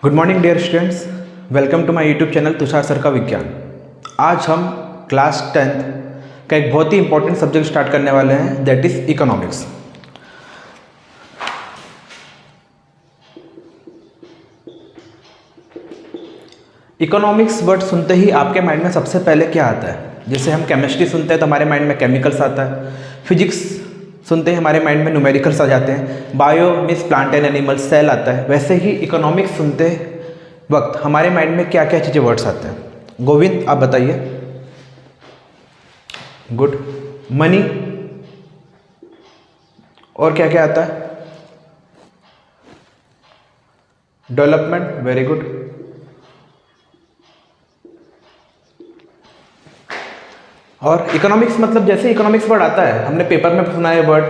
Good morning dear students, welcome to my YouTube channel Tushar sir का विज्ञान। आज हम क्लास 10th का एक बहुत ही इंपॉर्टेंट सब्जेक्ट स्टार्ट करने वाले हैं, that is economics. Economics word सुनते ही आपके माइंड में सबसे पहले क्या आता है? जैसे हम केमिस्ट्री सुनते हैं तो हमारे माइंड में केमिकल्स आता है, फिजिक्स सुनते ही हमारे माइंड में न्यूमेरिकल्स आ जाते हैं, bio means plant and animal cell आता है। वैसे ही इकोनॉमिक्स सुनते वक्त हमारे माइंड में क्या क्या चीज़ें वर्ड्स आते हैं? गोविंद आप बताइए। गुड। मनी, और क्या क्या आता है? Development, very good. और इकोनॉमिक्स मतलब जैसे इकोनॉमिक्स वर्ड आता है, हमने पेपर में सुना है वर्ड,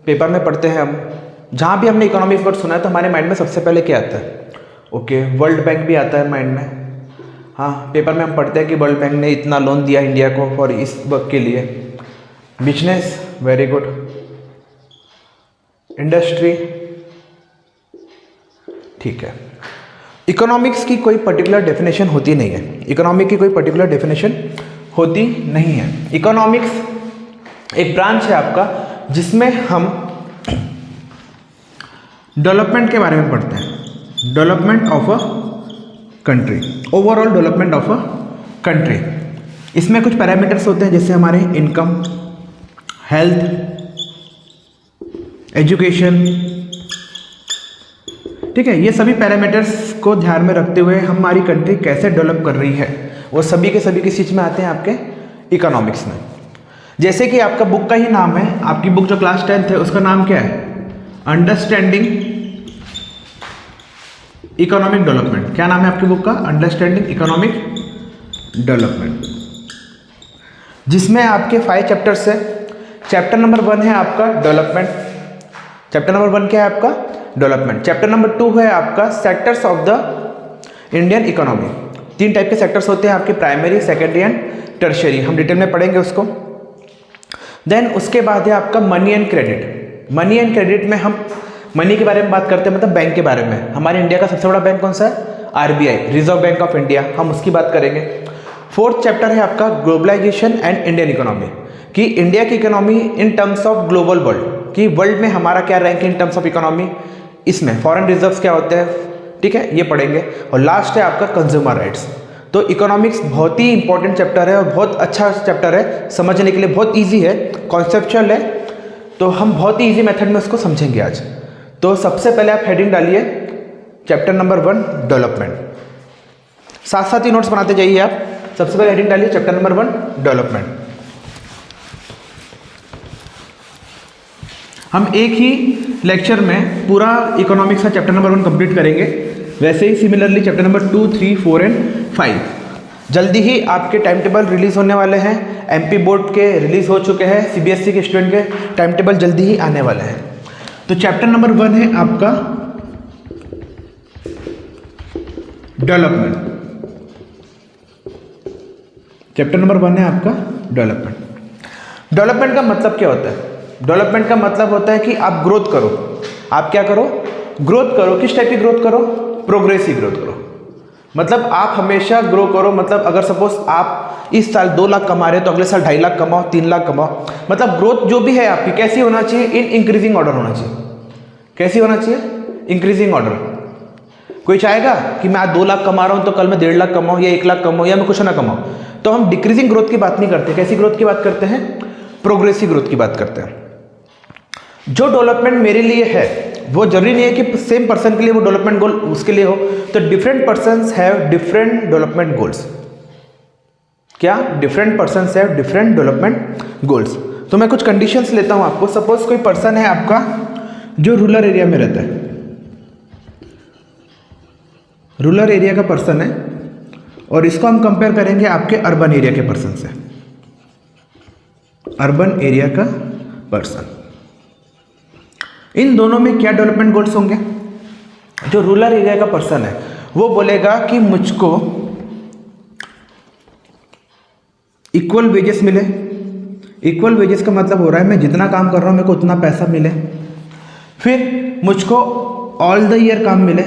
पेपर में पढ़ते हैं हम, जहाँ भी हमने इकोनॉमिक्स वर्ड सुना है तो हमारे माइंड में सबसे पहले क्या आता है? ओके, वर्ल्ड बैंक भी आता है माइंड में। हाँ, पेपर में हम पढ़ते हैं कि वर्ल्ड बैंक ने इतना लोन दिया इंडिया को फॉर इस वर्क के लिए। Business, very good. इंडस्ट्री, ठीक है। इकोनॉमिक्स की कोई पर्टिकुलर डेफिनेशन होती नहीं है, इकोनॉमिक की कोई पर्टिकुलर डेफिनेशन होती नहीं है। इकोनॉमिक्स एक ब्रांच है आपका जिसमें हम डेवलपमेंट के बारे में पढ़ते हैं, development of a country, overall development of a country. इसमें कुछ पैरामीटर्स होते हैं जैसे हमारे इनकम, हेल्थ, एजुकेशन, ठीक है। ये सभी पैरामीटर्स को ध्यान में रखते हुए हमारी कंट्री कैसे डेवलप कर रही है वो सभी के सभी किस चीज़ में आते हैं? आपके इकोनॉमिक्स में। जैसे कि आपका बुक का ही नाम है, आपकी बुक जो क्लास 10th है उसका नाम क्या है? Understanding economic development. क्या नाम है आपकी बुक का? अंडरस्टैंडिंग इकोनॉमिक डेवलपमेंट, जिसमें आपके 5 चैप्टर्स है। चैप्टर नंबर 1 है आपका डेवलपमेंट। चैप्टर नंबर 1 क्या है आपका? डेवलपमेंट। चैप्टर नंबर 2 है आपका sectors of the Indian economy. 3 type के सेक्टर्स होते हैं आपके, प्राइमरी, सेकेंडरी एंड टर्शियरी। हम डिटेल में पढ़ेंगे उसको। देन उसके बाद है आपका money and credit. Money and credit में हम मनी के बारे में बात करते हैं, मतलब बैंक के बारे में। हमारे इंडिया का सबसे बड़ा बैंक कौन सा है? RBI, reserve bank of India, हम उसकी बात करेंगे। 4th चैप्टर है आपका ग्लोबलाइजेशन एंड इंडियन इकोनॉमी, कि इंडिया की economy in terms of global world, कि वर्ल्ड में हमारा क्या रैंक है इन टर्म्स ऑफ इकोनॉमी, इसमें फॉरेन रिजर्व्स क्या होते हैं, ठीक है, ये पढ़ेंगे। और लास्ट है आपका कंज्यूमर राइट्स। तो इकोनॉमिक्स बहुत ही इंपॉर्टेंट चैप्टर है और बहुत अच्छा चैप्टर है, समझने के लिए बहुत इजी है, कॉन्सेप्चुअल है, तो हम बहुत ही इजी मेथड में उसको समझेंगे आज। तो सबसे पहले आप हेडिंग डालिए चैप्टर नंबर 1 डेवलपमेंट। साथ साथ ही नोट्स बनाते जाइए आप। सबसे पहले हेडिंग डालिए चैप्टर नंबर 1 डेवलपमेंट। हम एक ही लेक्चर में पूरा इकोनॉमिक्स का चैप्टर नंबर 1 कंप्लीट करेंगे। वैसे ही सिमिलरली चैप्टर नंबर 2, 3, 4 एंड 5 जल्दी ही आपके टाइम टेबल रिलीज होने वाले हैं। एमपी बोर्ड के रिलीज हो चुके हैं, सीबीएसई के स्टूडेंट के टाइम टेबल जल्दी ही आने वाले हैं। तो चैप्टर नंबर 1 है आपका डेवलपमेंट। चैप्टर नंबर 1 है आपका डेवलपमेंट। डेवलपमेंट का मतलब क्या होता है? डेवलपमेंट का मतलब होता है कि आप ग्रोथ करो। आप क्या करो? ग्रोथ करो। किस टाइप की ग्रोथ करो? प्रोग्रेसिव ग्रोथ करो। मतलब आप हमेशा ग्रो करो। मतलब अगर सपोज आप इस साल 2 लाख कमा रहे हो तो अगले साल 2.5 लाख कमाओ, 3 लाख कमाओ। मतलब ग्रोथ जो भी है आपकी कैसी होना चाहिए? इन इंक्रीजिंग ऑर्डर होना चाहिए। कैसी होना चाहिए? Increasing order. कोई चाहेगा कि मैं आज 2 लाख कमा रहा हूं तो कल मैं 1.5 लाख कमाऊं या 1 लाख कमाऊं या मैं कुछ ना कमाऊं। तो हम डिक्रीजिंग ग्रोथ की बात नहीं करते। कैसी ग्रोथ की बात करते हैं? प्रोग्रेसिव ग्रोथ की बात करते हैं। जो डेवलपमेंट मेरे लिए है वो जरूरी नहीं है कि सेम पर्सन के लिए वो डेवलपमेंट गोल उसके लिए हो। तो different persons have different development goals. क्या? Different persons have different development goals. तो मैं कुछ कंडीशंस लेता हूं आपको। सपोज कोई पर्सन है आपका जो रूरल एरिया में रहता है, रूरल एरिया का पर्सन है, और इसको हम कंपेयर करेंगे आपके अर्बन एरिया के पर्सन से। अर्बन एरिया का पर्सन, इन दोनों में क्या डेवलपमेंट गोल्स होंगे? जो रूरल एरिया का पर्सन है वो बोलेगा कि मुझको इक्वल वेजेस मिले। इक्वल वेजेस का मतलब हो रहा है मैं जितना काम कर रहा हूं मेरे को उतना पैसा मिले। फिर मुझको ऑल द ईयर काम मिले।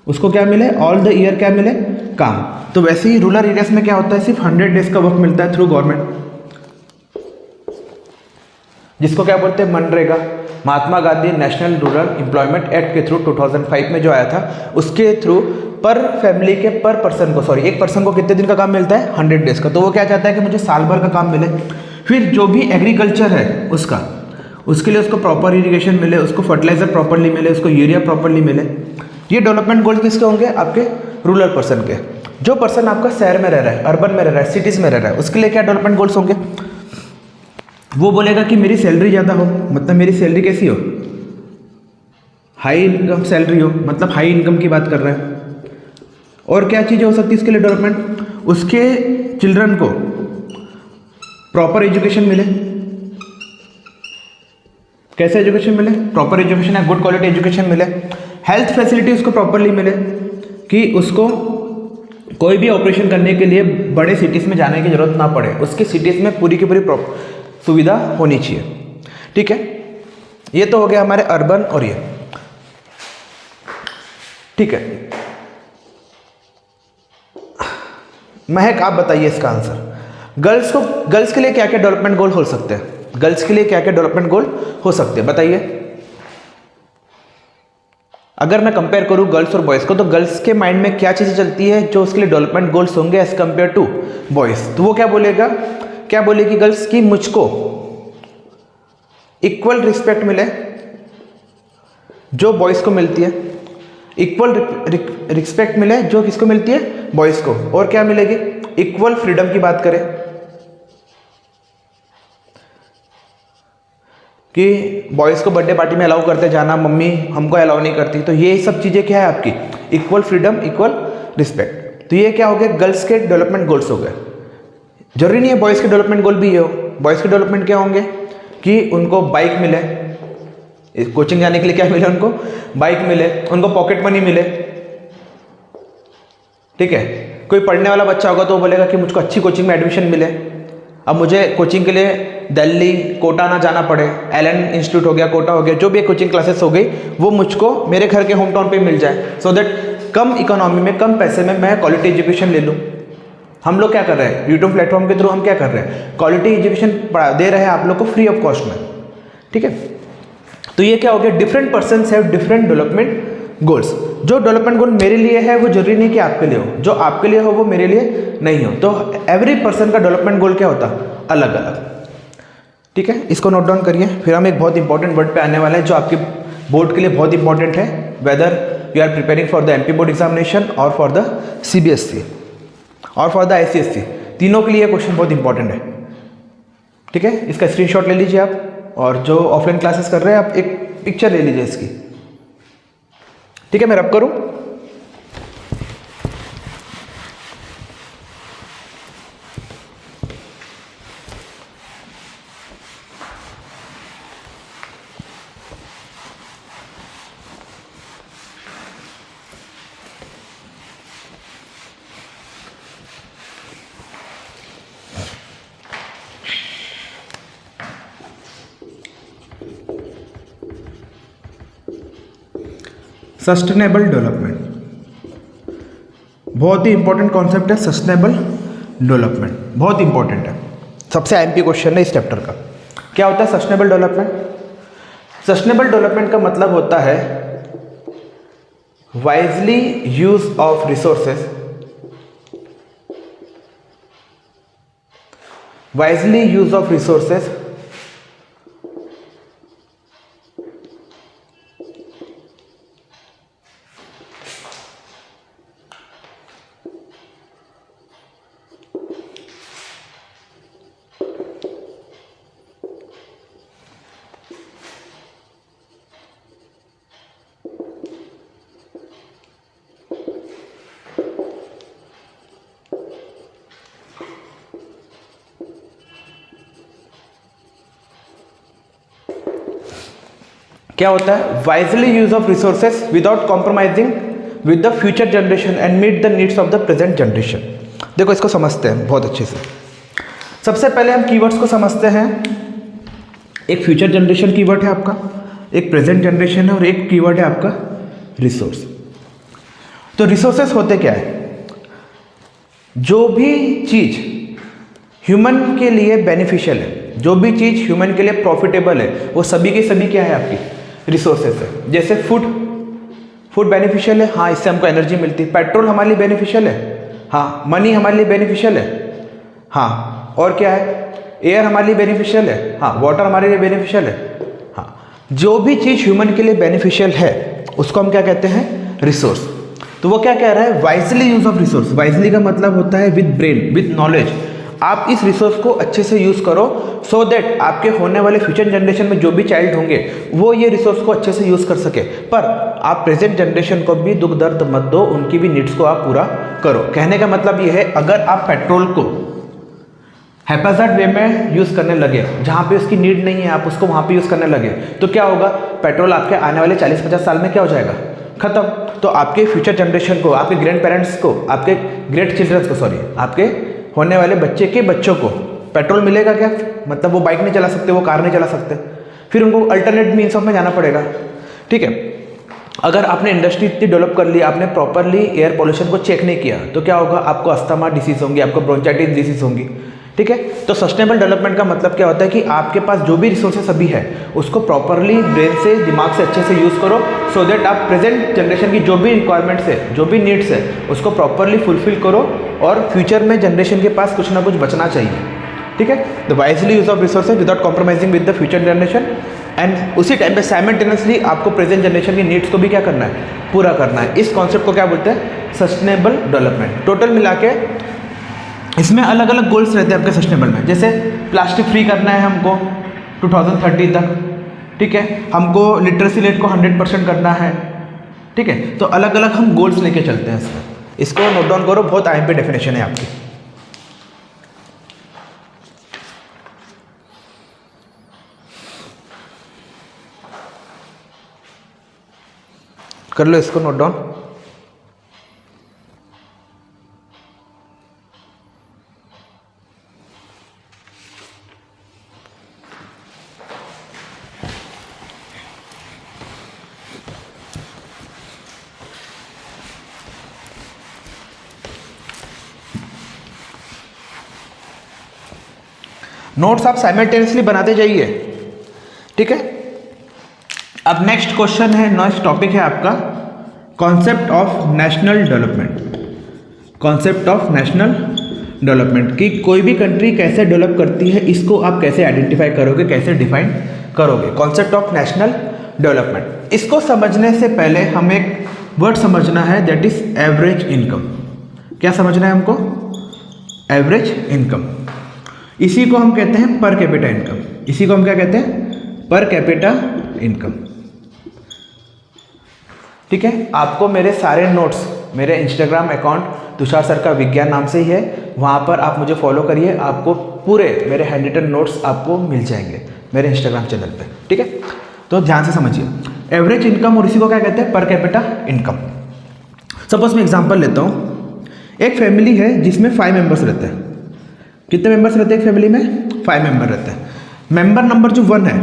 उसको क्या मिले, ऑल द ईयर क्या मिले, काम। तो वैसे ही रूरल एरियाज में क्या होता है, सिर्फ 100 डेज का वर्क मिलता है थ्रू गवर्नमेंट, जिसको क्या बोलते हैं, MNREGA. Mahatma Gandhi national rural employment act के थ्रू 2005 में जो आया था, उसके थ्रू पर फैमिली के पर पर्सन को, सॉरी एक पर्सन को कितने दिन का काम मिलता है, 100 डेज का। तो वो क्या चाहता है कि मुझे साल भर का काम मिले। फिर जो भी एग्रीकल्चर है उसका, उसके लिए उसको प्रॉपर इरिगेशन मिले, उसको फर्टिलाइजर प्रॉपरली मिले, उसको यूरिया प्रॉपरली मिले। ये डेवलपमेंट गोल्स किसके होंगे, आपके रूरल पर्सन के। जो पर्सन आपका शहर में रह रहा है, अर्बन में रह रहा है, सिटीज़ में रह रहा है, उसके लिए क्या डेवलपमेंट गोल्स होंगे, वो बोलेगा कि मेरी सैलरी ज़्यादा हो, मतलब मेरी सैलरी कैसी हो, हाई इनकम सैलरी हो, मतलब हाई इनकम की बात कर रहे हैं। और क्या चीज़ें हो सकती है इसके लिए डेवलपमेंट, उसके चिल्ड्रन को प्रॉपर एजुकेशन मिले। कैसे एजुकेशन मिले, प्रॉपर एजुकेशन है, गुड क्वालिटी एजुकेशन मिले। हेल्थ फैसिलिटी उसको प्रॉपरली मिले, कि उसको कोई भी ऑपरेशन करने के लिए बड़े सिटीज़ में जाने की जरूरत ना पड़े, उसकी सिटीज़ में पूरी की पूरी सुविधा होनी चाहिए। ठीक है, ये तो हो गया हमारे अर्बन और ये। ठीक है, महक आप बताइए इसका आंसर। गर्ल्स के लिए क्या क्या डेवलपमेंट गोल हो सकते हैं, गर्ल्स के लिए क्या क्या डेवलपमेंट गोल हो सकते हैं, बताइए। अगर मैं कंपेयर करूं गर्ल्स और बॉयज़ को, तो गर्ल्स के माइंड में क्या चीज़ें चलती है जो उसके लिए डेवलपमेंट गोल्स होंगे एज कंपेयर टू बॉयज़। तो वो क्या बोलेगा, क्या बोलेगी गर्ल्स की, मुझको इक्वल रिस्पेक्ट मिले जो बॉयज़ को मिलती है, इक्वल रिस्पेक्ट मिले जो किसको मिलती है, बॉयज़ को। और क्या मिलेगी, इक्वल फ्रीडम की बात करें कि बॉयज़ को बर्थडे पार्टी में अलाउ करते जाना, मम्मी हमको अलाउ नहीं करती। तो ये सब चीज़ें क्या है आपकी, इक्वल फ्रीडम, इक्वल रिस्पेक्ट। तो ये क्या हो गया, गर्ल्स के डेवलपमेंट गोल्स हो गए। जरूरी नहीं है बॉयज़ के डेवलपमेंट गोल भी ये हो। बॉयज़ के डेवलपमेंट क्या होंगे कि उनको बाइक मिले, कोचिंग जाने के लिए क्या मिले, उनको बाइक मिले, उनको पॉकेट मनी मिले। ठीक है, कोई पढ़ने वाला बच्चा होगा तो वो बोलेगा कि मुझको अच्छी कोचिंग में एडमिशन मिले। अब मुझे कोचिंग के लिए दिल्ली, कोटा ना जाना पड़े, एलन इंस्टीट्यूट हो गया, कोटा हो गया, जो भी कोचिंग क्लासेस हो गई, वो मुझको मेरे घर के होम टाउन पे मिल जाए, सो दैट कम इकोनॉमी में, कम पैसे में मैं क्वालिटी एजुकेशन ले लूँ। हम लोग क्या कर रहे हैं, यूट्यूब प्लेटफॉर्म के थ्रू हम क्या कर रहे हैं, क्वालिटी एजुकेशन दे रहे हैं आप लोग को फ्री ऑफ कॉस्ट में। ठीक है, तो ये क्या हो गया, different persons have different development goals. जो डेवलपमेंट गोल मेरे लिए है वो जरूरी नहीं कि आपके लिए हो, जो आपके लिए हो वो मेरे लिए नहीं हो। तो एवरी पर्सन का डेवलपमेंट गोल क्या होता, अलग अलग। ठीक है, इसको नोट डाउन करिए। फिर हम एक बहुत इंपॉर्टेंट वर्ड पे आने वाले हैं जो आपके बोर्ड के लिए बहुत इंपॉर्टेंट है, whether you are preparing for the MP board examination और फॉर द सीबीएसई और फॉर द आईसीएसई, तीनों के लिए क्वेश्चन बहुत इंपॉर्टेंट है। ठीक है, इसका स्क्रीनशॉट ले लीजिए आप, और जो ऑफलाइन क्लासेस कर रहे हैं आप एक पिक्चर ले लीजिए इसकी। ठीक है, मैं रब करूं। सस्टेनेबल डेवलपमेंट बहुत ही इंपॉर्टेंट कॉन्सेप्ट है। सस्टेनेबल डेवलपमेंट बहुत इंपॉर्टेंट है, सबसे आईएमपी क्वेश्चन है इस चैप्टर का। क्या होता है सस्टेनेबल डेवलपमेंट? सस्टेनेबल डेवलपमेंट का मतलब होता है wisely use of resources, wisely use of resources क्या होता है wisely use of resources without compromising with the future generation and meet the needs of the present generation. देखो इसको समझते हैं बहुत अच्छे से। सबसे पहले हम कीवर्ड्स को समझते हैं। एक फ्यूचर जनरेशन कीवर्ड है आपका, एक प्रेजेंट जनरेशन है, और एक कीवर्ड है आपका रिसोर्स। तो रिसोर्सेस होते क्या है? जो भी चीज़ ह्यूमन के लिए बेनिफिशियल है, जो भी चीज़ ह्यूमन के लिए प्रॉफिटेबल है, वो सभी के सभी क्या है? आपकी रिसोर्सेस है। जैसे फूड बेनिफिशियल है, हाँ, इससे हमको एनर्जी मिलती है। पेट्रोल हमारे लिए बेनिफिशियल है, हाँ। मनी हमारे लिए बेनिफिशियल है, हाँ। और क्या है? एयर हमारे लिए बेनिफिशियल है, हाँ। वाटर हमारे लिए बेनिफिशियल है, हाँ। जो भी चीज़ ह्यूमन के लिए बेनिफिशियल है उसको हम क्या कहते हैं? रिसोर्स। तो वो क्या कह रहा है? Wisely use of resource. Wisely का मतलब होता है विद ब्रेन, विद नॉलेज। आप इस रिसोर्स को अच्छे से यूज़ करो सो दैट आपके होने वाले फ्यूचर जनरेशन में जो भी चाइल्ड होंगे वो ये रिसोर्स को अच्छे से यूज़ कर सके। पर आप प्रेजेंट जनरेशन को भी दुख दर्द मत दो, उनकी भी नीड्स को आप पूरा करो। कहने का मतलब ये है, अगर आप पेट्रोल को हैप्पीजार्ड वे में यूज़ करने लगे, जहाँ पे उसकी नीड नहीं है आप उसको वहाँ पे यूज़ करने लगे, तो क्या होगा? पेट्रोल आपके आने वाले 40-50 साल में क्या हो जाएगा? खत्म। तो आपके फ्यूचर जनरेशन को, आपके ग्रैंड पेरेंट्स को, आपके ग्रेट चिल्ड्रंस को, सॉरी, आपके होने वाले बच्चे के बच्चों को पेट्रोल मिलेगा क्या? मतलब वो बाइक नहीं चला सकते, वो कार नहीं चला सकते, फिर उनको अल्टरनेट मीन्स ऑफ में जाना पड़ेगा। ठीक है। अगर आपने इंडस्ट्री इतनी डेवलप कर ली, आपने प्रॉपरली एयर पोल्यूशन को चेक नहीं किया, तो क्या होगा? आपको अस्थमा डिसीज होंगी, आपको ब्रोंचाइटिस डिसीज होंगी। ठीक है। तो सस्टेनेबल डेवलपमेंट का मतलब क्या होता है कि आपके पास जो भी रिसोर्सेस अभी है उसको प्रॉपरली ब्रेन से, दिमाग से अच्छे से यूज़ करो सो दैट आप प्रेजेंट जनरेशन की जो भी रिक्वायरमेंट्स है, जो भी नीड्स है, उसको प्रॉपरली फुलफिल करो और फ्यूचर में जनरेशन के पास कुछ ना कुछ बचना चाहिए। ठीक है। The wisely use of resources without compromising with the future generation, and उसी टाइम पे साइमल्टेनियसली आपको प्रेजेंट जनरेशन की नीड्स को भी क्या करना है? पूरा करना है। इस कॉन्सेप्ट को क्या बोलते हैं? Sustainable development. टोटल मिला के इसमें अलग अलग गोल्स रहते हैं आपके सस्टेनेबल में। जैसे प्लास्टिक फ्री करना है हमको 2030 तक। ठीक है। हमको लिटरेसी रेट को 100% करना है। ठीक है। तो अलग अलग हम गोल्स लेके चलते हैं इसमें। इसको नोट डाउन करो, बहुत IMP डेफिनेशन है आपकी। कर लो इसको नोट डाउन। नोट्स आप साइमल्टेनियसली बनाते जाइए। ठीक है। अब नेक्स्ट क्वेश्चन है, नेक्स्ट टॉपिक है आपका concept of national development. Concept of national development कि कोई भी कंट्री कैसे डेवलप करती है, इसको आप कैसे आइडेंटिफाई करोगे, कैसे डिफाइन करोगे। कॉन्सेप्ट ऑफ नेशनल डेवलपमेंट, इसको समझने से पहले हमें एक वर्ड समझना है, दैट इज एवरेज इनकम। क्या समझना है हमको? Average income. इसी को हम कहते हैं पर कैपिटा इनकम। इसी को हम क्या कहते हैं? Per capita income. ठीक है। आपको मेरे सारे नोट्स मेरे इंस्टाग्राम अकाउंट तुषार सर का विज्ञान नाम से ही है, वहाँ पर आप मुझे फॉलो करिए, आपको पूरे मेरे हैंड रिटन नोट्स आपको मिल जाएंगे मेरे इंस्टाग्राम चैनल पे। ठीक है। तो ध्यान से समझिए एवरेज इनकम, और इसी को क्या कहते हैं? Per capita income. सपोज मैं एग्जांपल लेता हूँ। एक फैमिली है जिसमें 5 मेंबर्स रहते हैं। कितने मेंबर्स रहते हैं एक फैमिली में? 5 मेंबर रहते हैं। मेंबर नंबर जो 1 है,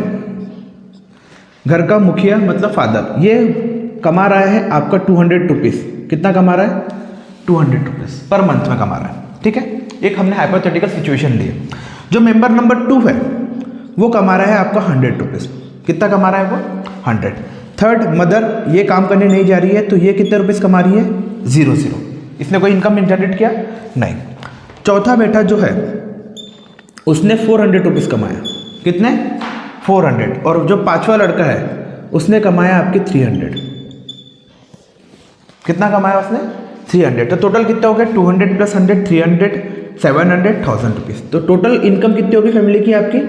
घर का मुखिया मतलब फादर, ये कमा रहा है आपका 200 रुपीज़। कितना कमा रहा है? 200 रुपीज़ पर मंथ में कमा रहा है। ठीक है। एक हमने हाइपोथेटिकल सिचुएशन ली है। जो मेंबर नंबर 2 है वो कमा रहा है आपका 100 रुपीज़। कितना कमा रहा है वो? 100। थर्ड मदर, ये काम करने नहीं जा रही है, तो ये कितने रुपीज़ कमा रही है? 0। इसने कोई इनकम जनरेट किया? नहीं। चौथा बेटा जो है उसने 400 रुपीज़ कमाया। कितने? 400। और जो 5वां लड़का है उसने कमाया आपके 300। कितना कमाया उसने? 300। तो टोटल कितना हो गया? 200 + 100 300 700 1000 रुपीज़। तो टोटल इनकम कितनी होगी फैमिली की आपकी?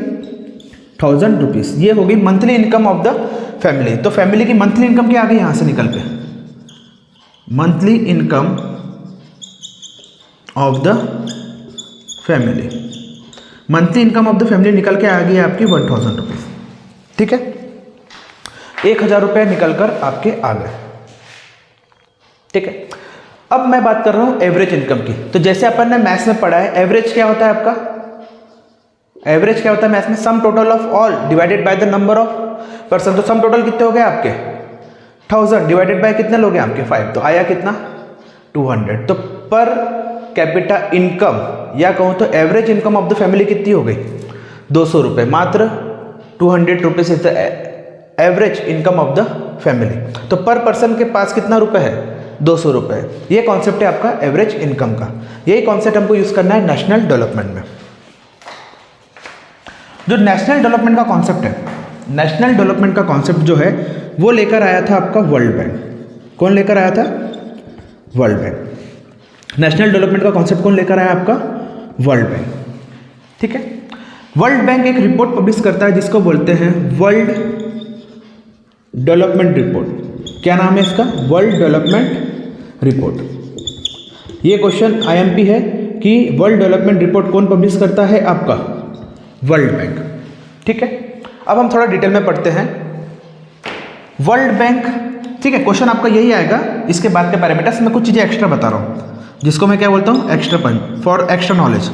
1000 रुपीज़। ये होगी monthly income of the family. तो फैमिली की मंथली इनकम क्या आ गई यहाँ से निकल के? Monthly income of the family, monthly income of the family निकल के आ गई आपकी 1000 रुपीज़। ठीक है। 1000 रुपये निकल कर आपके आ गए। ठीक है। अब मैं बात कर रहा हूँ एवरेज इनकम की। तो जैसे अपन ने मैथ्स में पढ़ा है, एवरेज क्या होता है आपका? एवरेज क्या होता है मैथ्स में? Sum total of all divided by the number of person. तो सम टोटल कितने हो गए आपके? 1000 डिवाइडेड बाय कितने लोग हैं आपके? 5। तो आया कितना? 200। तो पर कैपिटा इनकम या कहूँ तो average income of the family कितनी हो गई? 200 रुपये। मात्र 200 rupees is the average income of the family. तो पर पर्सन के पास कितना रुपए है? 200 रुपये। ये कॉन्सेप्ट है आपका एवरेज इनकम का। यही कॉन्सेप्ट हमको यूज़ करना है नेशनल डेवलपमेंट में। जो नेशनल डेवलपमेंट का कॉन्सेप्ट है, नेशनल डेवलपमेंट का कॉन्सेप्ट जो है वो लेकर आया था आपका वर्ल्ड बैंक। कौन लेकर आया था? World bank. नेशनल डेवलपमेंट का कॉन्सेप्ट कौन लेकर आया आपका? World bank. ठीक है। वर्ल्ड बैंक एक रिपोर्ट पब्लिश करता है जिसको बोलते हैं वर्ल्ड डेवलपमेंट रिपोर्ट। क्या नाम है इसका? World development report. ये क्वेश्चन आईएमपी है कि वर्ल्ड डेवलपमेंट रिपोर्ट कौन पब्लिश करता है? आपका वर्ल्ड बैंक। ठीक है। अब हम थोड़ा डिटेल में पढ़ते हैं वर्ल्ड बैंक। ठीक है, क्वेश्चन आपका यही आएगा। इसके बाद के पैरामीटर्स में कुछ चीज़ें एक्स्ट्रा बता रहा हूँ जिसको मैं क्या बोलता हूँ? Extra point for extra knowledge.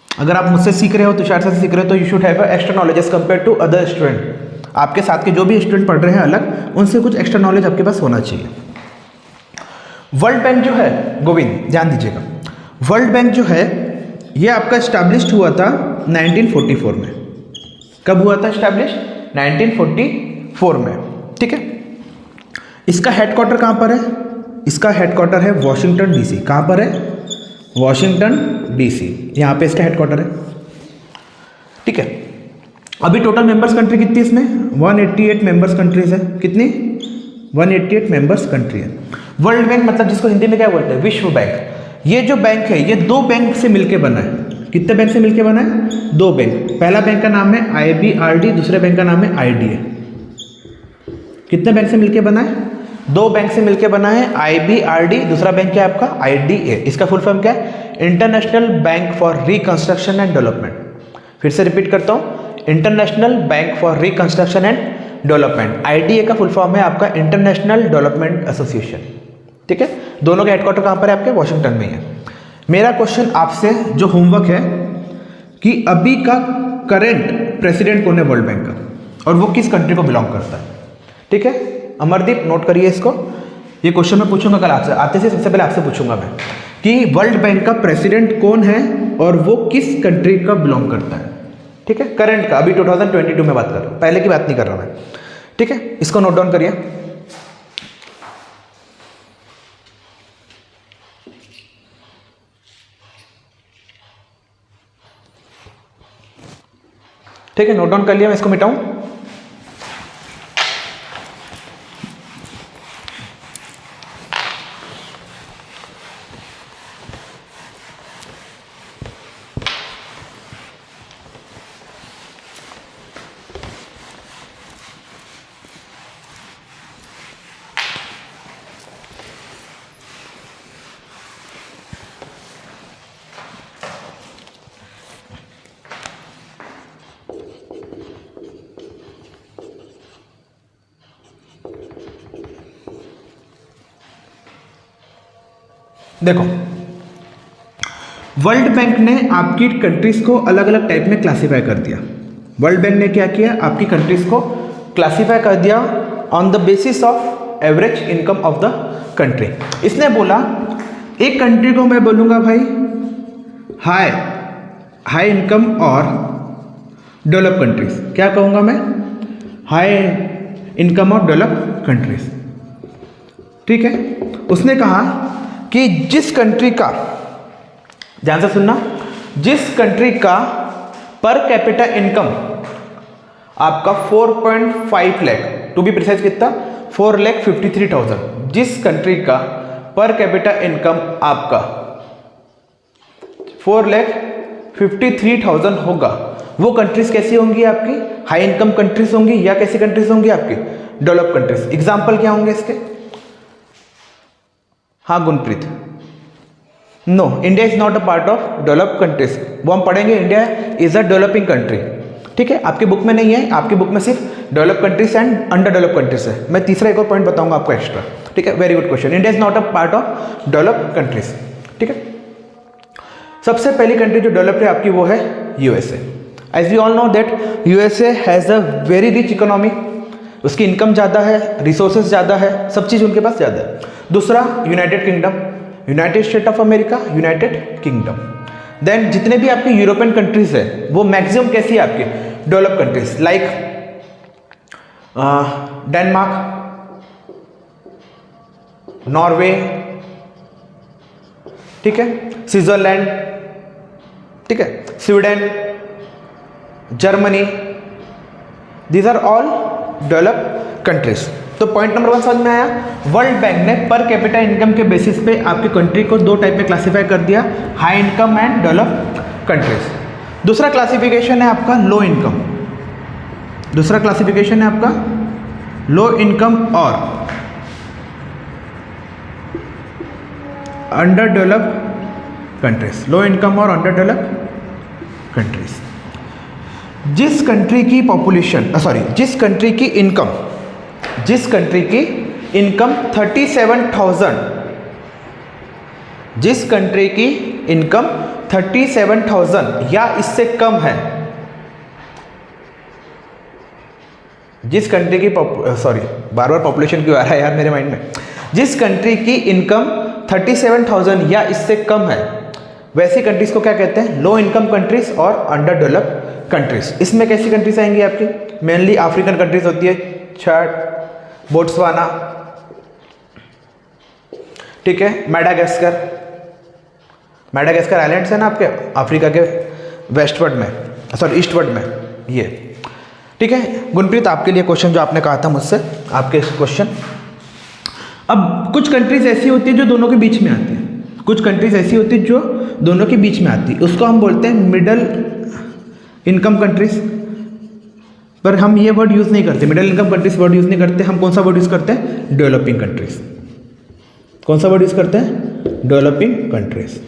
अगर आप मुझसे सीख रहे हो, तुषार से सीख रहे हो, तो you should have extra knowledge as compare to other student. आपके साथ के जो भी स्टूडेंट पढ़ रहे हैं अलग, उनसे कुछ एक्स्ट्रा नॉलेज आपके पास होना चाहिए। वर्ल्ड बैंक जो है, गोविंद ध्यान दीजिएगा, वर्ल्ड बैंक जो है ये आपका स्टैब्लिश्ड हुआ था 1944 में। कब हुआ था इस्टेब्लिश? 1944 में। ठीक है। इसका हेडक्वार्टर कहाँ पर है? इसका हेडक्वार्टर है वॉशिंगटन डीसी। कहाँ पर है? Washington DC. यहाँ पे इसका हेडक्वार्टर है। ठीक है। अभी टोटल मेंबर्स कंट्री कितनी इसमें? 188 मेंबर्स कंट्रीज है। कितनी? 188 मेंबर्स कंट्री है। वर्ल्ड बैंक मतलब जिसको हिंदी में क्या बोलते हैं? विश्व बैंक। ये जो बैंक है ये दो बैंक से मिलकर बना है। कितने बैंक से मिलकर बना है? दो बैंक। पहला बैंक का नाम है IBRD, दूसरे बैंक का नाम है IDA। कितने बैंक से मिलकर बना है? दो बैंक से मिलकर बना है। IBRD, दूसरा बैंक क्या है आपका? IDA। इसका फुल फॉर्म क्या है? International bank for reconstruction and development. फिर से रिपीट करता हूँ, international bank for reconstruction and development. IDA का फुल फॉर्म है आपका इंटरनेशनल डेवलपमेंट एसोसिएशन। ठीक है। दोनों के हेडक्वार्टर कहाँ पर है? आपके वॉशिंगटन में ही है। मेरा क्वेश्चन आपसे जो होमवर्क है कि अभी का करंट प्रेसिडेंट कौन है वर्ल्ड बैंक का, और वो किस कंट्री को बिलोंग करता है। ठीक है। अमरदीप नोट करिए इसको। ये क्वेश्चन मैं पूछूंगा कल आपसे, आते से सबसे पहले आपसे पूछूंगा मैं कि वर्ल्ड बैंक का प्रेसिडेंट कौन है और वो किस कंट्री का बिलोंग करता है। ठीक है। करंट का, अभी 2022 में बात कर रहा हूँ, पहले की बात नहीं कर रहा मैं। ठीक है। इसको नोट डाउन करिए। ठीक है, नोट डाउन कर लिया। मैं इसको मिटाऊं? देखो, वर्ल्ड बैंक ने आपकी कंट्रीज को अलग अलग टाइप में क्लासिफाई कर दिया। वर्ल्ड बैंक ने क्या किया? आपकी कंट्रीज को क्लासिफाई कर दिया on the basis of average income of the country. इसने बोला एक कंट्री को मैं बोलूँगा भाई हाई इनकम और डेवलप कंट्रीज। क्या कहूँगा मैं? हाई इनकम और डेवलप कंट्रीज। ठीक है। उसने कहा कि जिस कंट्री का, ध्यान से सुनना, जिस कंट्री का पर कैपिटा इनकम आपका 4.5 लाख, टू बी प्रिसाइज कितना? 4,53,000। जिस कंट्री का पर कैपिटा इनकम आपका 4,53,000 होगा, वो कंट्रीज कैसी होंगी? आपकी हाई इनकम कंट्रीज होंगी या कैसी कंट्रीज होंगी? आपकी डेवलप कंट्रीज। एग्जाम्पल क्या होंगे इसके? हाँ Gunpreet, no, India is not a part of develop countries. वो हम पढ़ेंगे, India is a developing country. ठीक है। आपकी बुक में नहीं है, आपकी बुक में सिर्फ develop countries and under develop countries है। मैं तीसरा एक और पॉइंट बताऊंगा आपको एक्स्ट्रा। ठीक है। Very good question. India is not a part of develop countries. ठीक है। सबसे पहली कंट्री जो डेवलप्ड है आपकी वो है USA। As we all know that USA has a very rich economy. उसकी इनकम ज़्यादा है, रिसोर्सेज ज़्यादा है, सब चीज़ उनके पास ज़्यादा है। दूसरा United Kingdom, United State of America, United Kingdom. Then जितने भी आपके यूरोपियन कंट्रीज है वो मैक्सिमम कैसी है आपके develop countries, like Denmark, Norway, ठीक है, स्विट्जरलैंड, ठीक है, Sweden, Germany, these are all develop countries. तो पॉइंट नंबर 1 समझ में आया। वर्ल्ड बैंक ने पर कैपिटा इनकम के बेसिस पे आपकी कंट्री को 2 टाइप में क्लासिफाई कर दिया, high income and develop countries. दूसरा क्लासिफिकेशन है आपका लो इनकम, दूसरा क्लासिफिकेशन है आपका लो इनकम और under develop countries, low income और अंडर डेवलप कंट्रीज। जिस कंट्री की पॉपुलेशन जिस कंट्री की इनकम 37,000, जिस कंट्री की इनकम 37,000 या इससे कम है, जिस कंट्री की बार बार पॉपुलेशन क्यों आ रहा है यार मेरे माइंड में, जिस कंट्री की इनकम 37,000 या इससे कम है वैसी कंट्रीज को क्या कहते हैं, लो इनकम कंट्रीज और अंडर डेवलप कंट्रीज। इसमें कैसी कंट्रीज आएंगी आपकी, मेनली अफ्रीकन कंट्रीज होती है, चाड, बोट्सवाना, ठीक है, मैडागास्कर, मैडागास्कर आइलैंड्स है ना आपके अफ्रीका के वेस्टवर्ड में, ईस्टवर्ड में ये, ठीक है। गुनप्रीत आपके लिए क्वेश्चन जो आपने कहा था मुझसे, आपके क्वेश्चन। अब कुछ कंट्रीज ऐसी होती है जो दोनों के बीच में आती है, कुछ कंट्रीज ऐसी होती है जो दोनों के बीच में आती है, उसको हम बोलते हैं मिडल इनकम कंट्रीज, पर हम ये वर्ड यूज़ नहीं करते, middle income countries word use नहीं करते। हम कौन सा वर्ड यूज़ करते हैं, डेवलपिंग कंट्रीज। कौन सा वर्ड यूज़ करते हैं, डेवलपिंग कंट्रीज,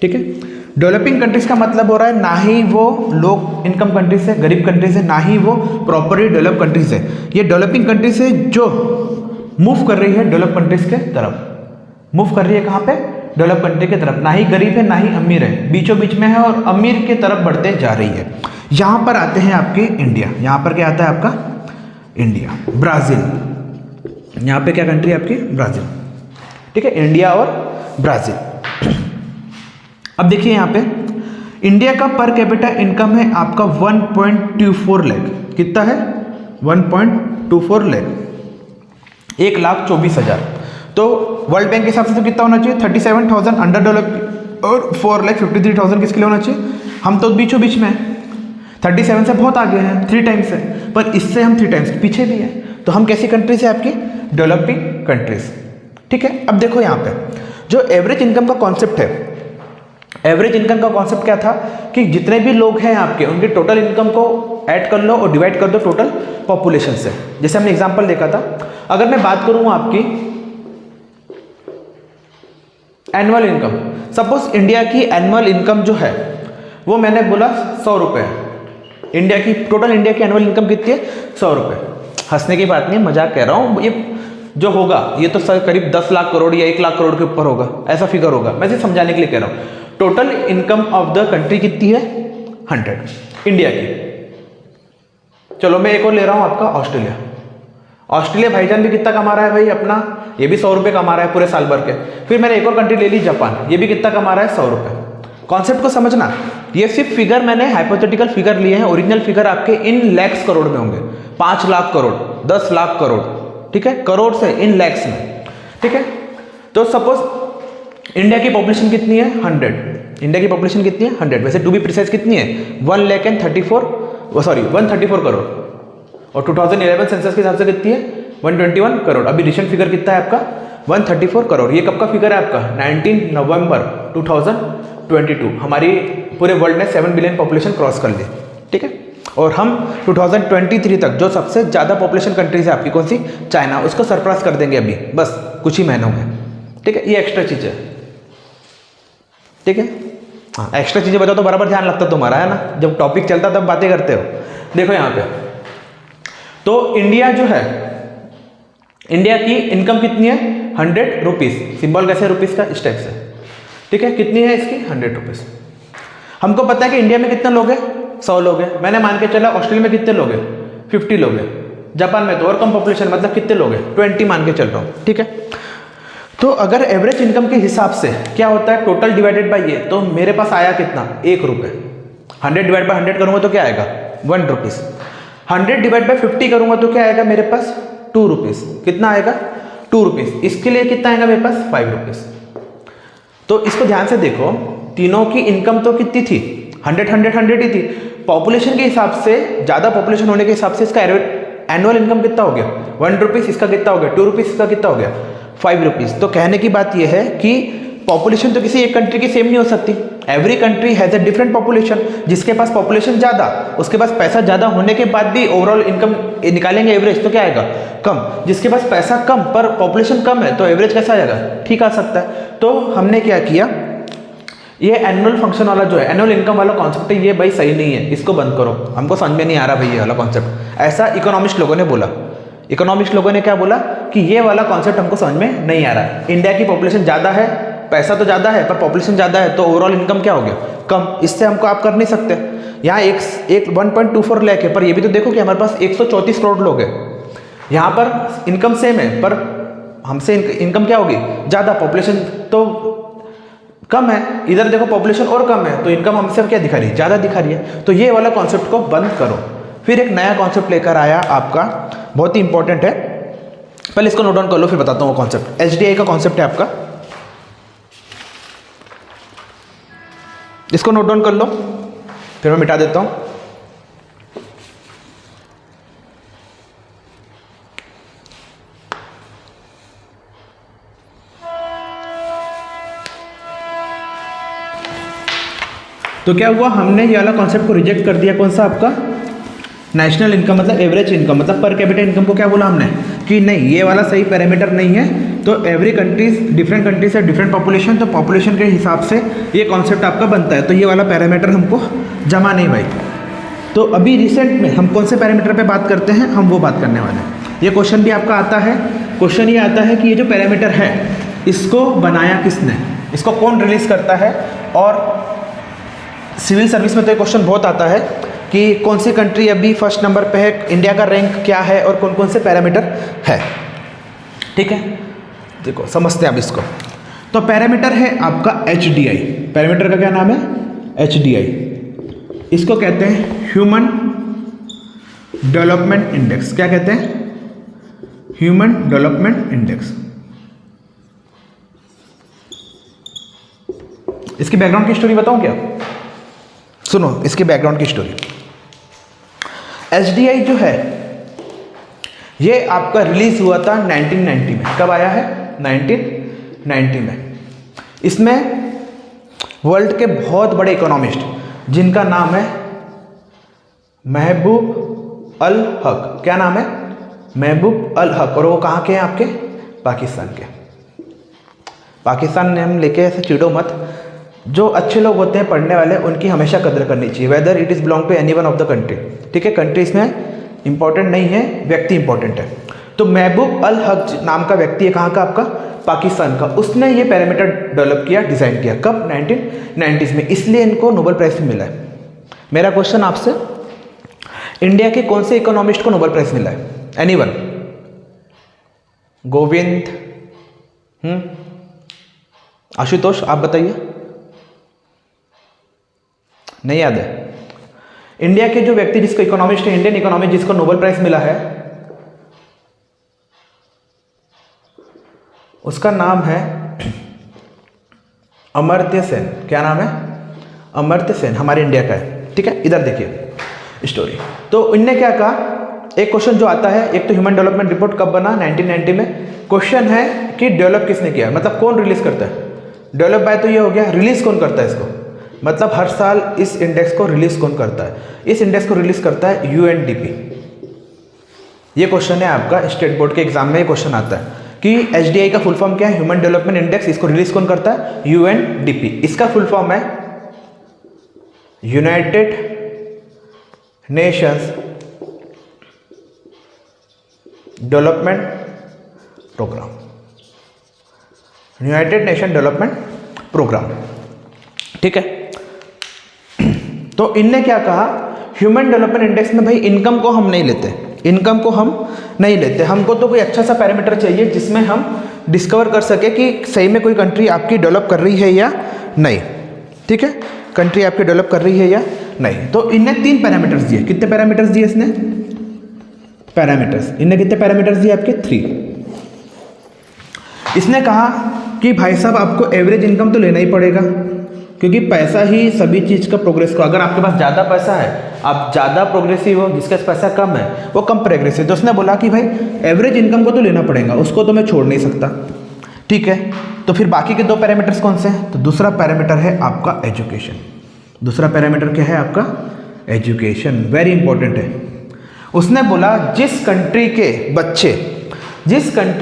ठीक है। डेवलपिंग कंट्रीज का मतलब हो रहा है ना ही वो लो इनकम कंट्रीज है, गरीब कंट्रीज है, ना ही वो प्रॉपरली डेवलप कंट्रीज है। ये डेवलपिंग कंट्रीज है जो मूव कर रही है डेवलप कंट्रीज के तरफ, मूव कर रही है कहाँ पे, डेवलप कंट्री की तरफ, ना ही गरीब है ना ही अमीर है, बीचों बीच में है और अमीर की तरफ बढ़ते जा रही है। यहाँ पर आते हैं आपके इंडिया, यहाँ पर क्या आता है आपका इंडिया, ब्राज़ील, यहाँ पे क्या कंट्री है आपकी, ब्राज़ील, ठीक है, इंडिया और ब्राज़ील। अब देखिए यहाँ पे इंडिया का पर कैपिटा इनकम है आपका 1.24 लाख, कितना है 1.24 लाख, 1,24,000। तो वर्ल्ड बैंक के हिसाब से तो कितना होना चाहिए, 37,000 अंडर डेवलप और 4,53,000 किसके लिए होना चाहिए, हम तो बीचों बीच में हैं, 37 से बहुत आगे हैं, 3 टाइम्स है, पर इससे हम 3 टाइम्स पीछे भी हैं। तो हम कैसी कंट्रीज है आपकी, डेवलपिंग कंट्रीज, ठीक है। अब देखो यहाँ पे जो एवरेज इनकम का कॉन्सेप्ट है, एवरेज इनकम का कॉन्सेप्ट क्या था कि जितने भी लोग हैं आपके उनके टोटल इनकम को ऐड कर लो और डिवाइड कर दो टोटल पॉपुलेशन से। जैसे हमने एग्जांपल देखा था, अगर मैं बात करूँ आपकी एनुअल इनकम, सपोज इंडिया की एनुअल इनकम जो है वो मैंने बोला 100 रुपये, इंडिया की टोटल इंडिया की एनुअल इनकम कितनी है, 100 रुपये। हंसने की बात नहीं है, मजाक कह रहा हूँ, ये जो होगा ये तो सर करीब 10 लाख करोड़ या 1 लाख करोड़ के ऊपर होगा, ऐसा फिगर होगा, मैं सिर्फ समझाने के लिए कह रहा हूँ। Total income of the country कितनी है, 100 इंडिया की। चलो मैं एक और ले रहा हूँ आपका ऑस्ट्रेलिया, ऑस्ट्रेलिया भाईजान भी कितना कमा रहा है भाई अपना, ये भी 100 रुपये कमा रहा है पूरे साल भर के। फिर मैंने एक और कंट्री ले ली जापान, ये भी कितना कमा रहा है, 100 रुपये। कॉन्सेप्ट को समझना, ये सिर्फ फिगर मैंने हाइपोथेटिकल फिगर लिए हैं, ओरिजिनल फिगर आपके इन लैक्स करोड़ में होंगे, 5 लाख करोड़, 10 लाख करोड़, ठीक है, करोड़ से इन लैक्स में, ठीक है। तो सपोज इंडिया की पॉपुलेशन कितनी है, 100, इंडिया की पॉपुलेशन कितनी है, 100, वैसे टू बी प्रिसाइज कितनी है, 134 करोड़, और 2011 सेंसस के हिसाब से कितनी है, 121 करोड़। अभी रिसेंट फिगर कितना है आपका, 134 करोड़। ये कब का फिगर है आपका, 19 नवंबर 2022। हमारी पूरे वर्ल्ड ने 7 बिलियन पॉपुलेशन क्रॉस कर ली, ठीक है। और हम 2023 तक जो सबसे ज़्यादा पॉपुलेशन कंट्रीज है आपकी कौन सी, चाइना, उसको सरपास कर देंगे अभी बस कुछ ही महीनों में, ठीक है। ये एक्स्ट्रा चीज़ है, ठीक है। हाँ, एक्स्ट्रा चीज़ें बताओ तो बराबर ध्यान लगता तुम्हारा, है ना, जब टॉपिक चलता तब बातें करते हो। देखो यहाँ पे तो इंडिया जो है, इंडिया की इनकम कितनी है, 100 रुपीज़, सिंबल कैसे रुपीज़ का, इस टाइप से, ठीक है। कितनी है इसकी, 100 रुपीज़। हमको पता है कि इंडिया में कितने लोग हैं, 100 लोग हैं। मैंने मान के चला ऑस्ट्रेलिया में कितने लोग हैं, 50 लोग हैं, जापान में तो और कम पॉपुलेशन, मतलब कितने लोग हैं, 20 मान के चल रहा हूँ, ठीक है। तो अगर एवरेज इनकम के हिसाब से क्या होता है, टोटल डिवाइडेड बाई ये, तो मेरे पास आया कितना, 1 रुपये। 100 डिवाइड बाई 100 करूँगा तो क्या आएगा, 1 रुपीज़। 100 डिवाइड बाई 50 करूँगा तो क्या आएगा मेरे पास, 2 रुपीज़। कितना आएगा, 2 रुपीज़। इसके लिए कितना आएगा मेरे पास, 5 रुपीज़। तो इसको ध्यान से देखो, तीनों की इनकम तो कितनी थी, 100 ही थी। पॉपुलेशन के हिसाब से, ज़्यादा पॉपुलेशन होने के हिसाब से इसका एनुअल इनकम कितना हो गया, 1 रुपीज़। इसका कितना हो गया, 2 रुपीज़। इसका कितना हो गया, 5 रुपीज़। तो कहने की बात यह है कि पॉपुलेशन तो किसी एक कंट्री की सेम नहीं हो सकती। Every country has a different population. जिसके पास पॉपुलेशन ज़्यादा, उसके पास पैसा ज़्यादा होने के बाद भी ओवरऑल इनकम निकालेंगे एवरेज, तो क्या आएगा, कम। जिसके पास पैसा कम पर पॉपुलेशन कम है, तो एवरेज कैसा आएगा, ठीक आ सकता है। तो हमने क्या किया, ये एनुअल फंक्शन वाला जो है, एनुअल इनकम वाला कॉन्सेप्ट है, ये भाई सही नहीं है, इसको बंद करो, हमको समझ में नहीं आ रहा भाई ये वाला कॉन्सेप्ट। ऐसा इकोनॉमिस्ट लोगों ने बोला। इकोनॉमिस्ट लोगों ने क्या बोला कि ये वाला कॉन्सेप्ट हमको समझ में नहीं आ रहा है। इंडिया की पॉपुलेशन ज़्यादा है, पैसा तो ज़्यादा है, पर पॉपुलेशन ज़्यादा है, तो ओवरऑल इनकम क्या हो गया, कम। इससे हमको आप कर नहीं सकते। यहाँ एक 1.24 लाख है, पर ये भी तो देखो कि हमारे पास 134 करोड़ लोग हैं। यहाँ पर इनकम सेम है, पर हमसे इनकम क्या होगी, ज़्यादा, पॉपुलेशन तो कम है। इधर देखो पॉपुलेशन और कम है, तो इनकम हमसे क्या दिखा रही है, ज़्यादा दिखा रही है। तो ये वाला कॉन्सेप्ट को बंद करो। फिर एक नया कॉन्सेप्ट लेकर आया आपका, बहुत ही इंपॉर्टेंट है, पहले इसको नोट डाउन कर लो, फिर बताता हूँ वो कॉन्सेप्ट। एचडीआई का कॉन्सेप्ट है आपका, इसको नोट डाउन कर लो, फिर मैं मिटा देता हूँ। तो क्या हुआ, हमने ये वाला कॉन्सेप्ट को रिजेक्ट कर दिया। कौन सा, आपका नेशनल इनकम, मतलब एवरेज इनकम, मतलब पर कैपिटा इनकम को क्या बोला हमने कि नहीं, ये वाला सही पैरामीटर नहीं है। तो एवरी कंट्रीज, डिफरेंट कंट्रीज है डिफरेंट पॉपुलेशन, तो पॉपुलेशन के हिसाब से ये कॉन्सेप्ट आपका बनता है। तो ये वाला पैरामीटर हमको जमा नहीं भाई। तो अभी रिसेंट में हम कौन से पैरामीटर पे बात करते हैं, हम वो बात करने वाले हैं। ये क्वेश्चन भी आपका आता है। क्वेश्चन ये आता है कि ये जो पैरामीटर है, इसको बनाया किसने, इसको कौन रिलीज करता है। और सिविल सर्विस में तो ये क्वेश्चन बहुत आता है कि कौन सी कंट्री अभी फर्स्ट नंबर पे है, इंडिया का रैंक क्या है, और कौन कौन से पैरामीटर है। ठीक है, देखो समझते हैं अब इसको। तो पैरामीटर है आपका एचडीआई। पैरामीटर का क्या नाम है, एचडीआई। इसको कहते हैं ह्यूमन डेवलपमेंट इंडेक्स। क्या कहते हैं, ह्यूमन डेवलपमेंट इंडेक्स। इसकी बैकग्राउंड की स्टोरी बताऊं क्या, सुनो इसके बैकग्राउंड की स्टोरी। एचडीआई जो है ये आपका रिलीज हुआ था 1990 में। कब आया है, 1990 में। इसमें वर्ल्ड के बहुत बड़े इकोनॉमिस्ट, जिनका नाम है महबूब अल हक। क्या नाम है, महबूब अल हक। और वो कहाँ के हैं, आपके पाकिस्तान के। पाकिस्तान ने हम लेके ऐसे चिड़ो मत। जो अच्छे लोग होते हैं पढ़ने वाले, उनकी हमेशा कदर करनी चाहिए, whether it is belong to any one of the country. ठीक है, कंट्री इसमें इंपॉर्टेंट नहीं है, व्यक्ति इंपॉर्टेंट है। तो महबूब अल हक नाम का व्यक्ति है, कहाँ का, आपका पाकिस्तान का। उसने ये पैरामीटर डेवलप किया, डिज़ाइन किया। कब, 1990s में। इसलिए इनको नोबेल प्राइज़ भी मिला है। मेरा क्वेश्चन आपसे, इंडिया के कौन से इकोनॉमिस्ट को नोबेल प्राइज़ मिला है, एनी वन? गोविंद, आशुतोष, आप बताइए। नहीं याद है? इंडिया के जो व्यक्ति, जिसको इकोनॉमिस्ट है, इंडियन इकोनॉमिस्ट, जिसको नोबेल प्राइज मिला है, उसका नाम है अमर्त्य सेन। क्या नाम है, अमर्त्य सेन, हमारे इंडिया का है। ठीक है, इधर देखिए स्टोरी। तो इनने क्या कहा, एक क्वेश्चन जो आता है, एक तो ह्यूमन डेवलपमेंट रिपोर्ट कब बना, 1990 में। क्वेश्चन है कि डेवलप किसने किया, मतलब कौन रिलीज करता है। डेवलप बाय तो ये हो गया, रिलीज कौन करता है इसको, मतलब हर साल इस इंडेक्स को रिलीज कौन करता है। इस इंडेक्स को रिलीज करता है यूएनडीपी। ये क्वेश्चन है आपका, स्टेट बोर्ड के एग्जाम में ये क्वेश्चन आता है कि एचडीआई का फुल फॉर्म क्या है, ह्यूमन डेवलपमेंट इंडेक्स। इसको रिलीज कौन करता है, यूएनडीपी। इसका फुल फॉर्म है united nations development programme. United nation development programme. ठीक है, तो इनने क्या कहा, ह्यूमन डेवलपमेंट इंडेक्स में भाई इनकम को हम नहीं लेते, इनकम को हम नहीं लेते। हमको तो कोई अच्छा सा पैरामीटर चाहिए जिसमें हम डिस्कवर कर सके कि सही में कोई कंट्री आपकी डेवलप कर रही है या नहीं। ठीक है, कंट्री आपकी डेवलप कर रही है या नहीं। तो इनने 3 पैरामीटर्स दिए। कितने पैरामीटर्स दिए इसने? पैरामीटर्स इनने कितने पैरामीटर्स दिए आपके? 3। इसने कहा कि भाई साहब आपको एवरेज इनकम तो लेना ही पड़ेगा, क्योंकि पैसा ही सभी चीज़ का प्रोग्रेस को, अगर आपके पास ज़्यादा पैसा है, आप ज़्यादा प्रोग्रेसिव हो, जिसके पास पैसा कम है वो कम प्रोग्रेसिव। तो उसने बोला कि भाई एवरेज इनकम को तो लेना पड़ेगा, उसको तो मैं छोड़ नहीं सकता। ठीक है, तो फिर बाकी के 2 पैरामीटर्स कौन से हैं? तो दूसरा पैरामीटर है आपका एजुकेशन। दूसरा पैरामीटर क्या है आपका? एजुकेशन। वेरी इंपॉर्टेंट है। उसने बोला जिस कंट्री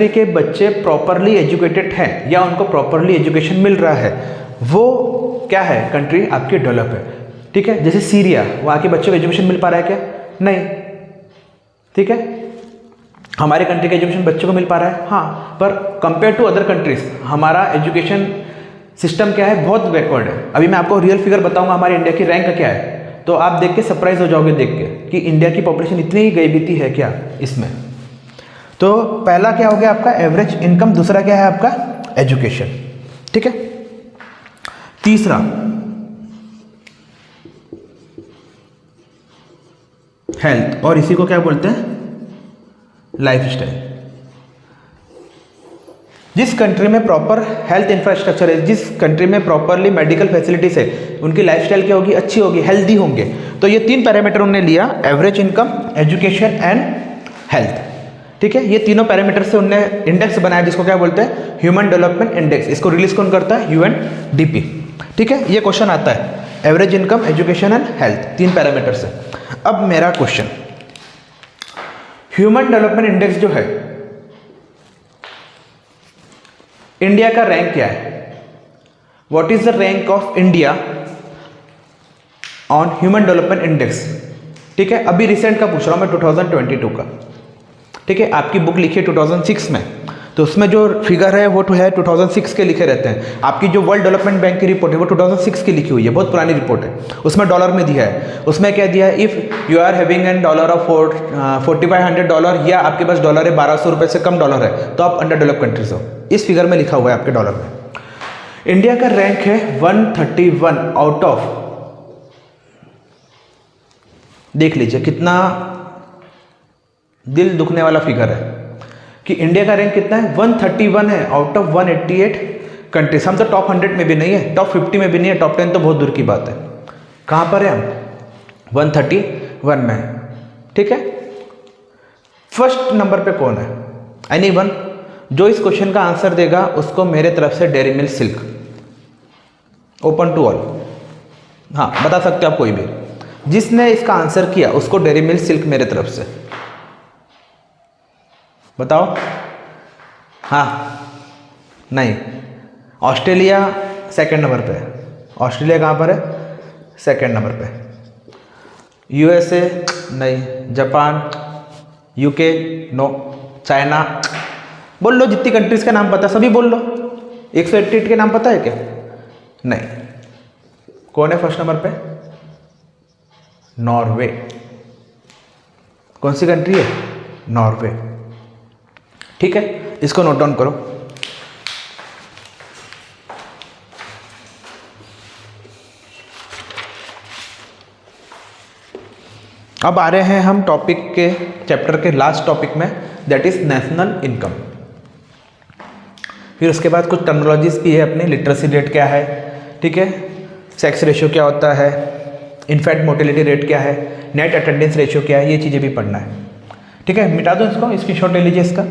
के बच्चे प्रॉपरली एजुकेटेड हैं या उनको प्रॉपरली एजुकेशन मिल रहा है, वो क्या है? कंट्री आपकी डेवलप है। ठीक है, जैसे सीरिया, वहाँ के बच्चों को एजुकेशन मिल पा रहा है क्या? नहीं। ठीक है, हमारे कंट्री का एजुकेशन बच्चों को मिल पा रहा है, हाँ, पर कंपेयर टू अदर कंट्रीज हमारा एजुकेशन सिस्टम क्या है? बहुत बैकवर्ड है। अभी मैं आपको रियल फिगर बताऊंगा हमारे इंडिया की रैंक क्या है, तो आप देख के सरप्राइज हो जाओगे देख के कि इंडिया की पॉपुलेशन इतनी ही गईबीती है क्या इसमें। तो पहला क्या हो गया आपका? Average income. दूसरा क्या है आपका? एजुकेशन। ठीक है, तीसरा हेल्थ, और इसी को क्या बोलते हैं? लाइफस्टाइल। जिस कंट्री में प्रॉपर हेल्थ इंफ्रास्ट्रक्चर है, जिस कंट्री में प्रॉपरली मेडिकल फैसिलिटीज है, उनकी लाइफस्टाइल क्या होगी? अच्छी होगी, हेल्दी होंगे। तो ये 3 पैरामीटर उन्होंने लिया, average income, education and health. ठीक है, ये तीनों पैरामीटर से उन्होंने इंडेक्स बनाया जिसको क्या बोलते हैं? Human development index. इसको रिलीज कौन करता है? UNDP। ठीक है, ये क्वेश्चन आता है, average income, education and health, 3 parameter से। अब मेरा क्वेश्चन, ह्यूमन डेवलपमेंट इंडेक्स जो है, इंडिया का रैंक क्या है? What is the rank of India on human development index? ठीक है, अभी रिसेंट का पूछ रहा हूं मैं, 2022 का। ठीक है, आपकी बुक लिखी है 2006 में, तो उसमें जो फिगर है वो है 2006 के लिखे रहते हैं। आपकी जो वर्ल्ड डेवलपमेंट बैंक की रिपोर्ट है वो 2006 की लिखी हुई है, बहुत पुरानी रिपोर्ट है। उसमें डॉलर में दिया है, उसमें क्या दिया है? If you are having an dollar of $4500 या आपके पास डॉलर है 1200 रुपये से कम डॉलर है, तो आप अंडर डेवलप कंट्रीज हो। इस फिगर में लिखा हुआ है आपके डॉलर में। इंडिया का रैंक है 131 आउट ऑफ, देख लीजिए कितना दिल दुखने वाला फिगर है कि इंडिया का रैंक कितना है? 131 है आउट ऑफ 188 कंट्रीज। हम तो टॉप 100 में भी नहीं है, टॉप 50 में भी नहीं है, टॉप 10 तो बहुत दूर की बात है। कहाँ पर है हम? 131 में। ठीक है, फर्स्ट नंबर पे कौन है? एनीवन? जो इस क्वेश्चन का आंसर देगा उसको मेरे तरफ से Dairy Milk Silk, open to all. हाँ, बता सकते हो आप कोई भी, जिसने इसका आंसर किया उसको डेयरी मिल्क सिल्क मेरे तरफ से। बताओ। हाँ, नहीं। ऑस्ट्रेलिया सेकंड नंबर पे है। ऑस्ट्रेलिया कहाँ पर है? सेकंड नंबर पे। USA नहीं। Japan, UK no. चाइना, बोल लो जितनी कंट्रीज के नाम पता है सभी बोल लो। 188 के नाम पता है क्या? नहीं। कौन है फर्स्ट नंबर पे? नॉर्वे। कौन सी कंट्री है? नॉर्वे। ठीक है, इसको नोट डाउन करो। अब आ रहे हैं हम टॉपिक के चैप्टर के लास्ट टॉपिक में, दैट इज नेशनल इनकम। फिर उसके बाद कुछ टर्मिनोलॉजीज भी है अपनी, लिटरेसी रेट क्या है, ठीक है, सेक्स रेशियो क्या होता है, इन्फेंट मोर्टेलिटी रेट क्या है, नेट अटेंडेंस रेशियो क्या है, ये चीज़ें भी पढ़ना है। ठीक है, मिटा दो इसको, स्क्रीनशॉट ले लीजिए इसका।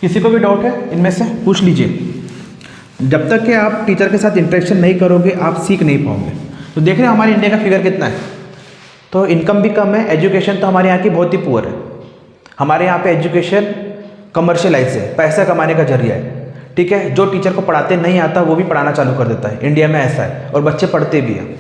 किसी को भी डाउट है इनमें से पूछ लीजिए। जब तक कि आप टीचर के साथ इंटरेक्शन नहीं करोगे आप सीख नहीं पाओगे। तो देख रहे हो हमारे इंडिया का फिगर कितना है, तो इनकम भी कम है, एजुकेशन तो हमारे यहाँ की बहुत ही पुअर है। हमारे यहाँ पे एजुकेशन कमर्शियलाइज है, पैसा कमाने का जरिया है। ठीक है, जो टीचर को पढ़ाते नहीं आता वो भी पढ़ाना चालू कर देता है, इंडिया में ऐसा है, और बच्चे पढ़ते भी हैं।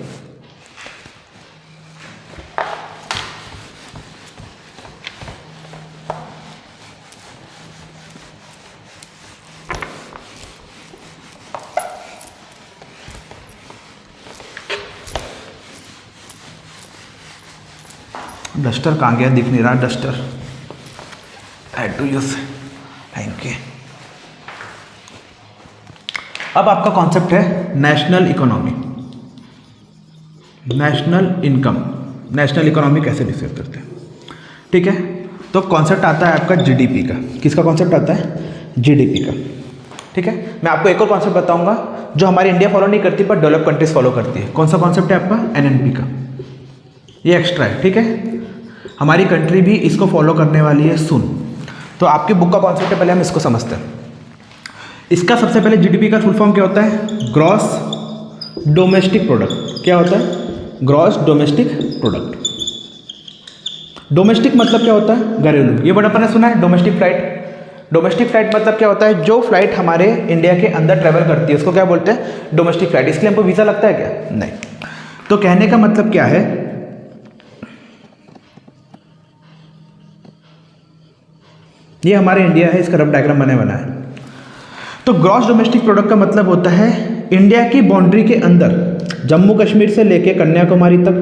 डस्टर कहाँ गया, दिख नहीं रहा duster, had to use, thank you. अब आपका कॉन्सेप्ट है national economy, national income, national economy कैसे डिसाइड करते हैं, ठीक है। तो कॉन्सेप्ट आता है आपका जीडीपी का। किसका कॉन्सेप्ट आता है? जीडीपी का, ठीक है। मैं आपको एक और कॉन्सेप्ट बताऊंगा जो हमारी इंडिया फॉलो नहीं करती पर डेवलप कंट्रीज फॉलो करती है। कौन सा कॉन्सेप्ट है आपका? एनएनपी का। ये एक्स्ट्रा है, ठीक है। हमारी कंट्री भी इसको फॉलो करने वाली है सुन। तो आपकी बुक का कॉन्सेप्ट है, पहले हम इसको समझते हैं। इसका सबसे पहले जीडीपी का फुल फॉर्म क्या होता है? Gross domestic product. क्या होता है? Gross domestic product. डोमेस्टिक मतलब क्या होता है? घरेलू। ये बड़ा अपन ने सुना है डोमेस्टिक फ्लाइट। डोमेस्टिक फ्लाइट मतलब क्या होता है? जो फ्लाइट हमारे इंडिया के अंदर ट्रैवल करती है उसको क्या बोलते हैं? Domestic flight. इसके लिए हमको वीज़ा लगता है क्या? नहीं। तो कहने का मतलब क्या है, ये हमारे इंडिया है, इसका रफ डायग्राम बना है। तो ग्रॉस डोमेस्टिक प्रोडक्ट का मतलब होता है इंडिया की बाउंड्री के अंदर, जम्मू कश्मीर से लेके कन्याकुमारी तक,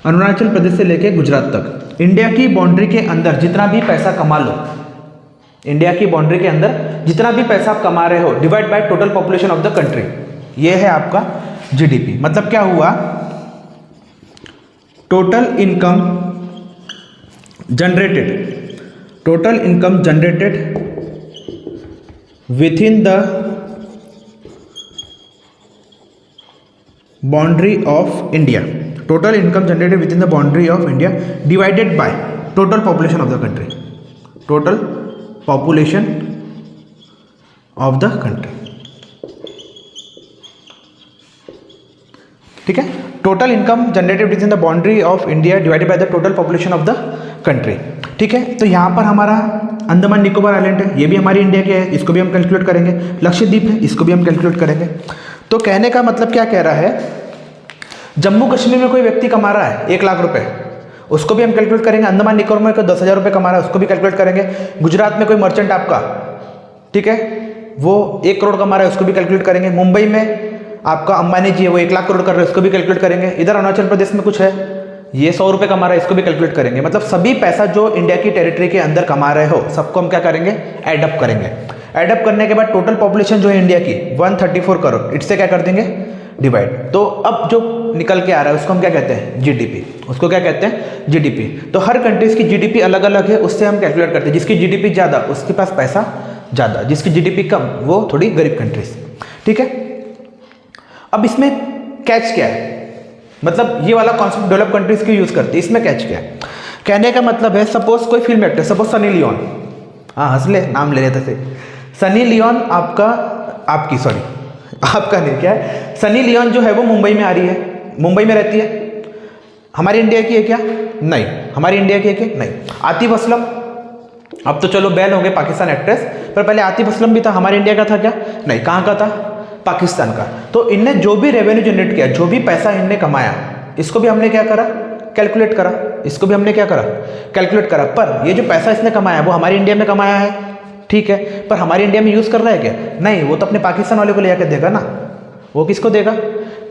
अरुणाचल प्रदेश से लेके गुजरात तक, इंडिया की बाउंड्री के अंदर जितना भी पैसा कमा लो, इंडिया की बाउंड्री के अंदर जितना भी पैसा आप कमा रहे हो divide by total population of the country, ये है आपका जीडीपी। मतलब क्या हुआ? Total income generated, total income generated within the boundary of India, total income generated within the boundary of India divided by total population of the country, total population of the country, ठीक है। Total income generated with in the boundary of India divided by the total population of the country, ठीक है। तो यहाँ पर हमारा Andaman Nicobar island है, ये भी हमारी इंडिया के है, इसको भी हम कैलकुलेट करेंगे। लक्षद्वीप है, इसको भी हम कैलकुलेट करेंगे। तो कहने का मतलब क्या कह रहा है, जम्मू कश्मीर में कोई व्यक्ति कमा रहा है 1 लाख रुपए, उसको भी हम कैलकुलेट करेंगे। अंडमान निकोबार में कोई 10,000 रुपये कमा रहा है, उसको भी कैलकुलेट करेंगे। गुजरात में कोई मर्चेंट आपका, ठीक है, वो 1 करोड़ कमा रहा है, उसको भी कैलकुलेट करेंगे। मुंबई में आपका अंबानी जी है, वो 1 लाख करोड़ कर रहे हैं, उसको भी कैलकुलेट करेंगे। इधर अरुणाचल प्रदेश में कुछ है, ये 100 रुपये कमा रहा है, इसको भी कैलकुलेट करेंगे। मतलब सभी पैसा जो इंडिया की टेरिटरी के अंदर कमा रहे हो सबको हम क्या करेंगे? एडअप करेंगे। एडअप करने के बाद टोटल पॉपुलेशन जो है इंडिया की 134 करोड़, इससे क्या कर देंगे? डिवाइड। तो अब जो निकल के आ रहा है उसको हम क्या कहते हैं? जीडीपी। उसको क्या कहते हैं? जीडीपी। तो हर कंट्रीज की जीडीपी अलग अलग है, उससे हम कैलकुलेट करते हैं। जिसकी जीडीपी ज़्यादा उसके पास पैसा ज़्यादा, जिसकी जीडीपी कम वो थोड़ी गरीब कंट्रीज, ठीक है। अब इसमें कैच क्या है? मतलब ये वाला कॉन्सेप्ट डेवलप कंट्रीज क्यों यूज़ करती है? इसमें कैच क्या है? कहने का मतलब है, सपोज कोई film actor, suppose Sunny Leone, हाँ हंस ले, नाम ले लेते थे। सनी लियोन आपका नहीं, क्या है, सनी लियोन जो है वो मुंबई में आ रही है, मुंबई में रहती है। हमारी इंडिया की है क्या? नहीं। हमारी इंडिया की है क्या? नहीं। आतिफ असलम, अब तो चलो बैन हो गए पाकिस्तान एक्ट्रेस, पर पहले आतिफ असलम भी था, हमारे इंडिया का था क्या? नहीं। कहाँ का था? पाकिस्तान का। तो इनने जो भी रेवेन्यू जनरेट किया, जो भी पैसा इनने कमाया, इसको भी हमने क्या करा? कैलकुलेट करा। इसको भी हमने क्या करा? कैलकुलेट करा। पर ये जो पैसा इसने कमाया वो हमारी इंडिया में कमाया है, ठीक है, पर हमारी इंडिया में यूज़ कर रहा है क्या? नहीं। वो तो अपने पाकिस्तान वाले को ले आकर देगा ना। वो किसको देगा?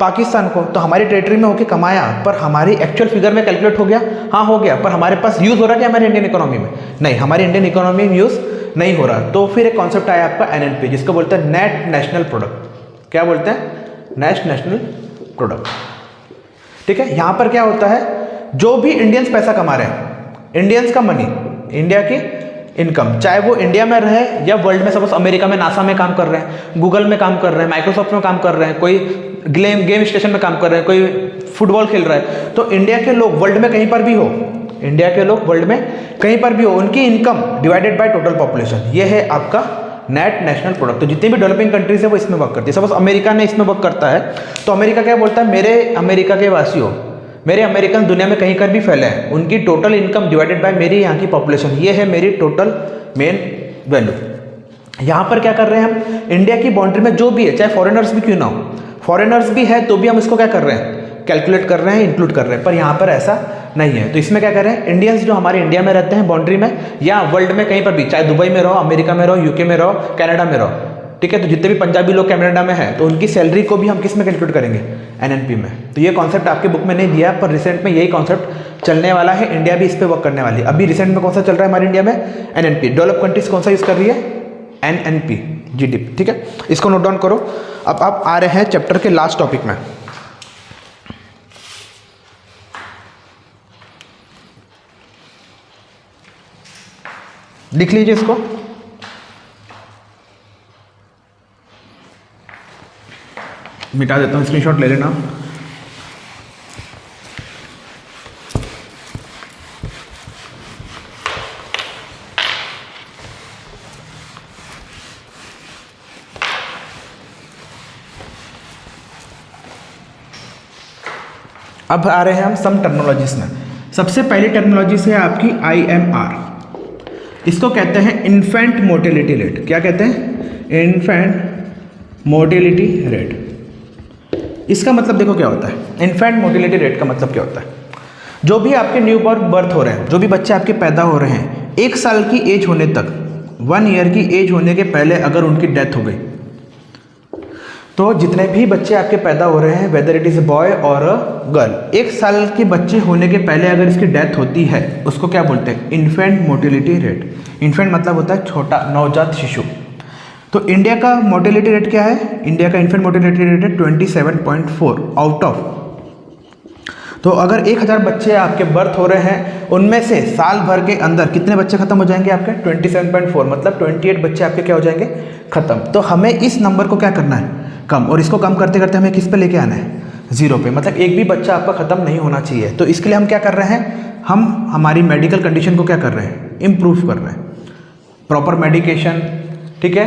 पाकिस्तान को। तो हमारी टेरिटरी में होके कमाया, पर हमारी एक्चुअल फिगर में कैलकुलेट हो गया? हाँ हो गया। पर हमारे पास यूज़ हो रहा है क्या हमारी इंडियन इकोनॉमी में? नहीं, हमारी इंडियन इकोनॉमी में यूज़ नहीं हो रहा। तो फिर एक कॉन्सेप्ट आया आपका एनएनपी, जिसको बोलते हैं नेट नेशनल प्रोडक्ट। क्या बोलते हैं? नेट नेशनल प्रोडक्ट, ठीक है। यहाँ पर क्या होता है, जो भी इंडियंस पैसा कमा रहे हैं, इंडियंस का मनी, इंडिया की इनकम, चाहे वो इंडिया में रहे या वर्ल्ड में, सपोज अमेरिका में नासा में काम कर रहे हैं, गूगल में काम कर रहे हैं, माइक्रोसॉफ्ट में काम कर रहे हैं, कोई गेम स्टेशन में काम कर रहे हैं, कोई फुटबॉल खेल रहा है, तो इंडिया के लोग वर्ल्ड में कहीं पर भी हो, इंडिया के लोग वर्ल्ड में कहीं पर भी हो, उनकी income divided by total population, ये है आपका नेट नेशनल प्रोडक्ट। तो जितनी भी डेवलपिंग कंट्रीज है वो इसमें वर्क करती है। सपोज अमेरिका ने इसमें वर्क करता है, तो अमेरिका क्या बोलता है, मेरे अमेरिका के वासियों, मेरे अमेरिकन दुनिया में कहीं पर भी फैले हैं, उनकी टोटल इनकम डिवाइडेड बाय मेरी यहाँ की पॉपुलेशन, ये है मेरी टोटल मेन वैल्यू। यहाँ पर क्या कर रहे हैं हम, इंडिया की बाउंड्री में जो भी है, चाहे फॉरेनर्स भी क्यों ना हो, फॉरेनर्स भी है तो भी हम इसको क्या कर रहे हैं, कैलकुलेट कर रहे हैं, इंक्लूड कर रहे हैं। पर यहाँ पर ऐसा नहीं है। तो इसमें क्या कर रहे हैं, इंडियंस जो हमारे इंडिया में रहते हैं बाउंड्री में, या वर्ल्ड में कहीं पर भी, चाहे दुबई में रहो, अमेरिका में रहो, यूके में रहो, कनाडा में रहो, ठीक है। तो जितने भी पंजाबी लोग कनाडा में हैं तो उनकी सैलरी को भी हम किस में कैलकुलेट करेंगे, एनएनपी में। तो ये कॉन्सेप्ट आपके बुक में नहीं दिया, पर रिसेंट में यही कॉन्सेप्ट चलने वाला है, इंडिया भी इस पर वर्क करने वाली है। अभी रिसेंट में कौन सा चल रहा है हमारे इंडिया में, एनएनपी। डेवलप कंट्रीज कौन सा यूज़ कर रही है, एनएनपी, जीडीपी, ठीक है। इसको नोट डाउन करो। अब आप आ रहे हैं चैप्टर के लास्ट टॉपिक में। लिख लीजिए इसको, मिटा देता हूँ, स्क्रीनशॉट ले लेना। अब आ रहे हैं हम सम टर्मिनोलॉजीज में। सबसे पहली टर्मिनोलॉजी है आपकी IMR। इसको कहते हैं इन्फेंट मोर्टेलिटी रेट। क्या कहते हैं, इन्फेंट मोर्टेलिटी रेट। इसका मतलब देखो क्या होता है, इन्फेंट मोर्टेलिटी रेट का मतलब क्या होता है, जो भी आपके न्यू बॉर्न बर्थ हो रहे हैं, जो भी बच्चे आपके पैदा हो रहे हैं, 1 साल की एज होने तक, 1 ईयर की एज होने के पहले अगर उनकी डेथ हो गई, तो जितने भी बच्चे आपके पैदा हो रहे हैं, weather it is a boy और अ गर्ल, 1 साल के बच्चे होने के पहले अगर इसकी डेथ होती है, उसको क्या बोलते हैं, इन्फेंट मोर्टेलिटी रेट। इन्फेंट मतलब होता है छोटा, नवजात शिशु। तो इंडिया का मोर्टेलिटी रेट क्या है, इंडिया का इन्फेंट मोर्टेलिटी रेट है 27.4 आउट ऑफ। तो अगर 1000 बच्चे आपके बर्थ हो रहे हैं, उनमें से साल भर के अंदर कितने बच्चे खत्म हो जाएंगे आपके, 27.4, मतलब 28 बच्चे आपके क्या हो जाएंगे, खत्म। तो हमें इस नंबर को क्या करना है, कम, और इसको कम करते करते हमें किस पे लेके आना है, 0 पे, मतलब एक भी बच्चा आपका खत्म नहीं होना चाहिए। तो इसके लिए हम क्या कर रहे हैं, हम हमारी मेडिकल कंडीशन को क्या कर रहे हैं, इम्प्रूव कर रहे हैं। प्रॉपर मेडिकेशन, ठीक है,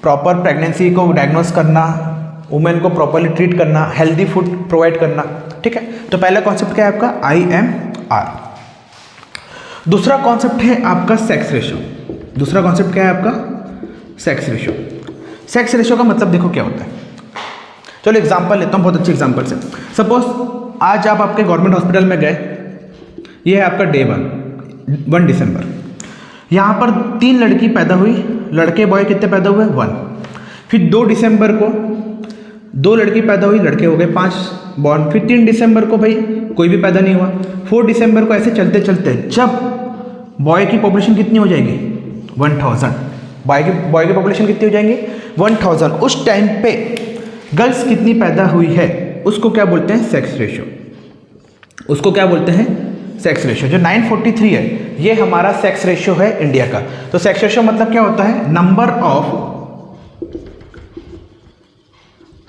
प्रॉपर प्रेगनेंसी को डायग्नोस करना, वुमेन को प्रॉपरली ट्रीट करना, हेल्दी फूड प्रोवाइड करना, ठीक है। तो पहला कॉन्सेप्ट क्या है आपका, IMR। दूसरा कॉन्सेप्ट है आपका सेक्स रेशो। दूसरा कॉन्सेप्ट क्या है आपका, सेक्स रेशो। सेक्स रेशो का मतलब देखो क्या होता है, चलो एग्जांपल लेता हूँ, बहुत अच्छे एग्जांपल से। सपोज आज आप आपके गवर्नमेंट हॉस्पिटल में गए, ये है आपका डे 1 दिसंबर। यहाँ पर 3 लड़की पैदा हुई, लड़के बॉय कितने पैदा हुए, 1। फिर 2 दिसंबर को 2 लड़की पैदा हुई, लड़के हो गए 5 बॉर्न। फिर 3 दिसंबर को भाई कोई भी पैदा नहीं हुआ। 4 दिसंबर को ऐसे चलते चलते जब बॉय की पॉपुलेशन कितनी हो जाएगी, 1000। बॉय की पॉपुलेशन कितनी हो जाएंगी, 1000। उस टाइम पे गर्ल्स कितनी पैदा हुई है, उसको क्या बोलते हैं, सेक्स रेशो। उसको क्या बोलते हैं, सेक्स रेशो। जो 943 है, ये हमारा सेक्स रेशो है इंडिया का। तो सेक्स रेशो मतलब क्या होता है, नंबर ऑफ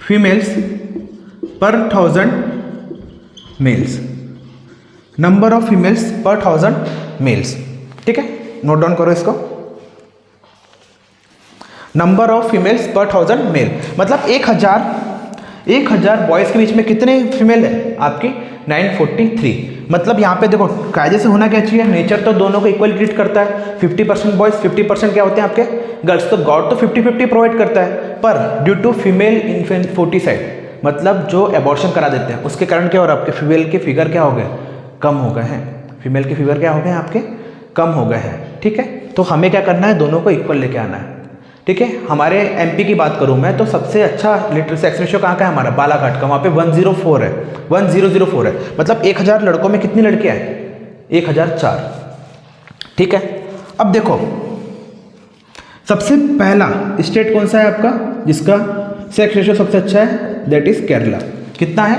फीमेल्स पर 1000 मेल्स, नंबर ऑफ फीमेल्स पर 1000 मेल्स, ठीक है। नोट डाउन करो इसको, नंबर ऑफ फीमेल्स पर 1000 मेल, मतलब 1000 बॉयज़ के बीच में कितने फीमेल है आपकी, 943। मतलब यहाँ पे देखो कायदे से होना क्या चाहिए, नेचर तो दोनों को इक्वल ट्रीट करता है, 50% बॉयज़ 50% क्या होते हैं आपके गर्ल्स। तो गॉड तो 50-50 प्रोवाइड करता है, पर ड्यू टू फीमेल इन्फेंटिसाइड, मतलब जो एबॉर्शन करा देते हैं, उसके कारण क्या हो रहा है, आपके फीमेल के फिगर क्या हो गए, कम हो गए हैं। फीमेल के फिगर क्या हो गए हैं आपके, कम हो गए हैं, ठीक है। तो हमें क्या करना है, दोनों को इक्वल लेके आना है, ठीक है। हमारे एमपी की बात करूं मैं, तो सबसे अच्छा लिटरेसी सेक्स रेशियो कहाँ का है हमारा, बालाघाट का, वहाँ पे 104 है, 1004 है। मतलब 1000 लड़कों में कितनी लड़कियाँ हैं, 1004, ठीक है। अब देखो सबसे पहला स्टेट कौन सा है आपका, जिसका सेक्स रेशियो सबसे अच्छा है, दैट इज केरला। कितना है,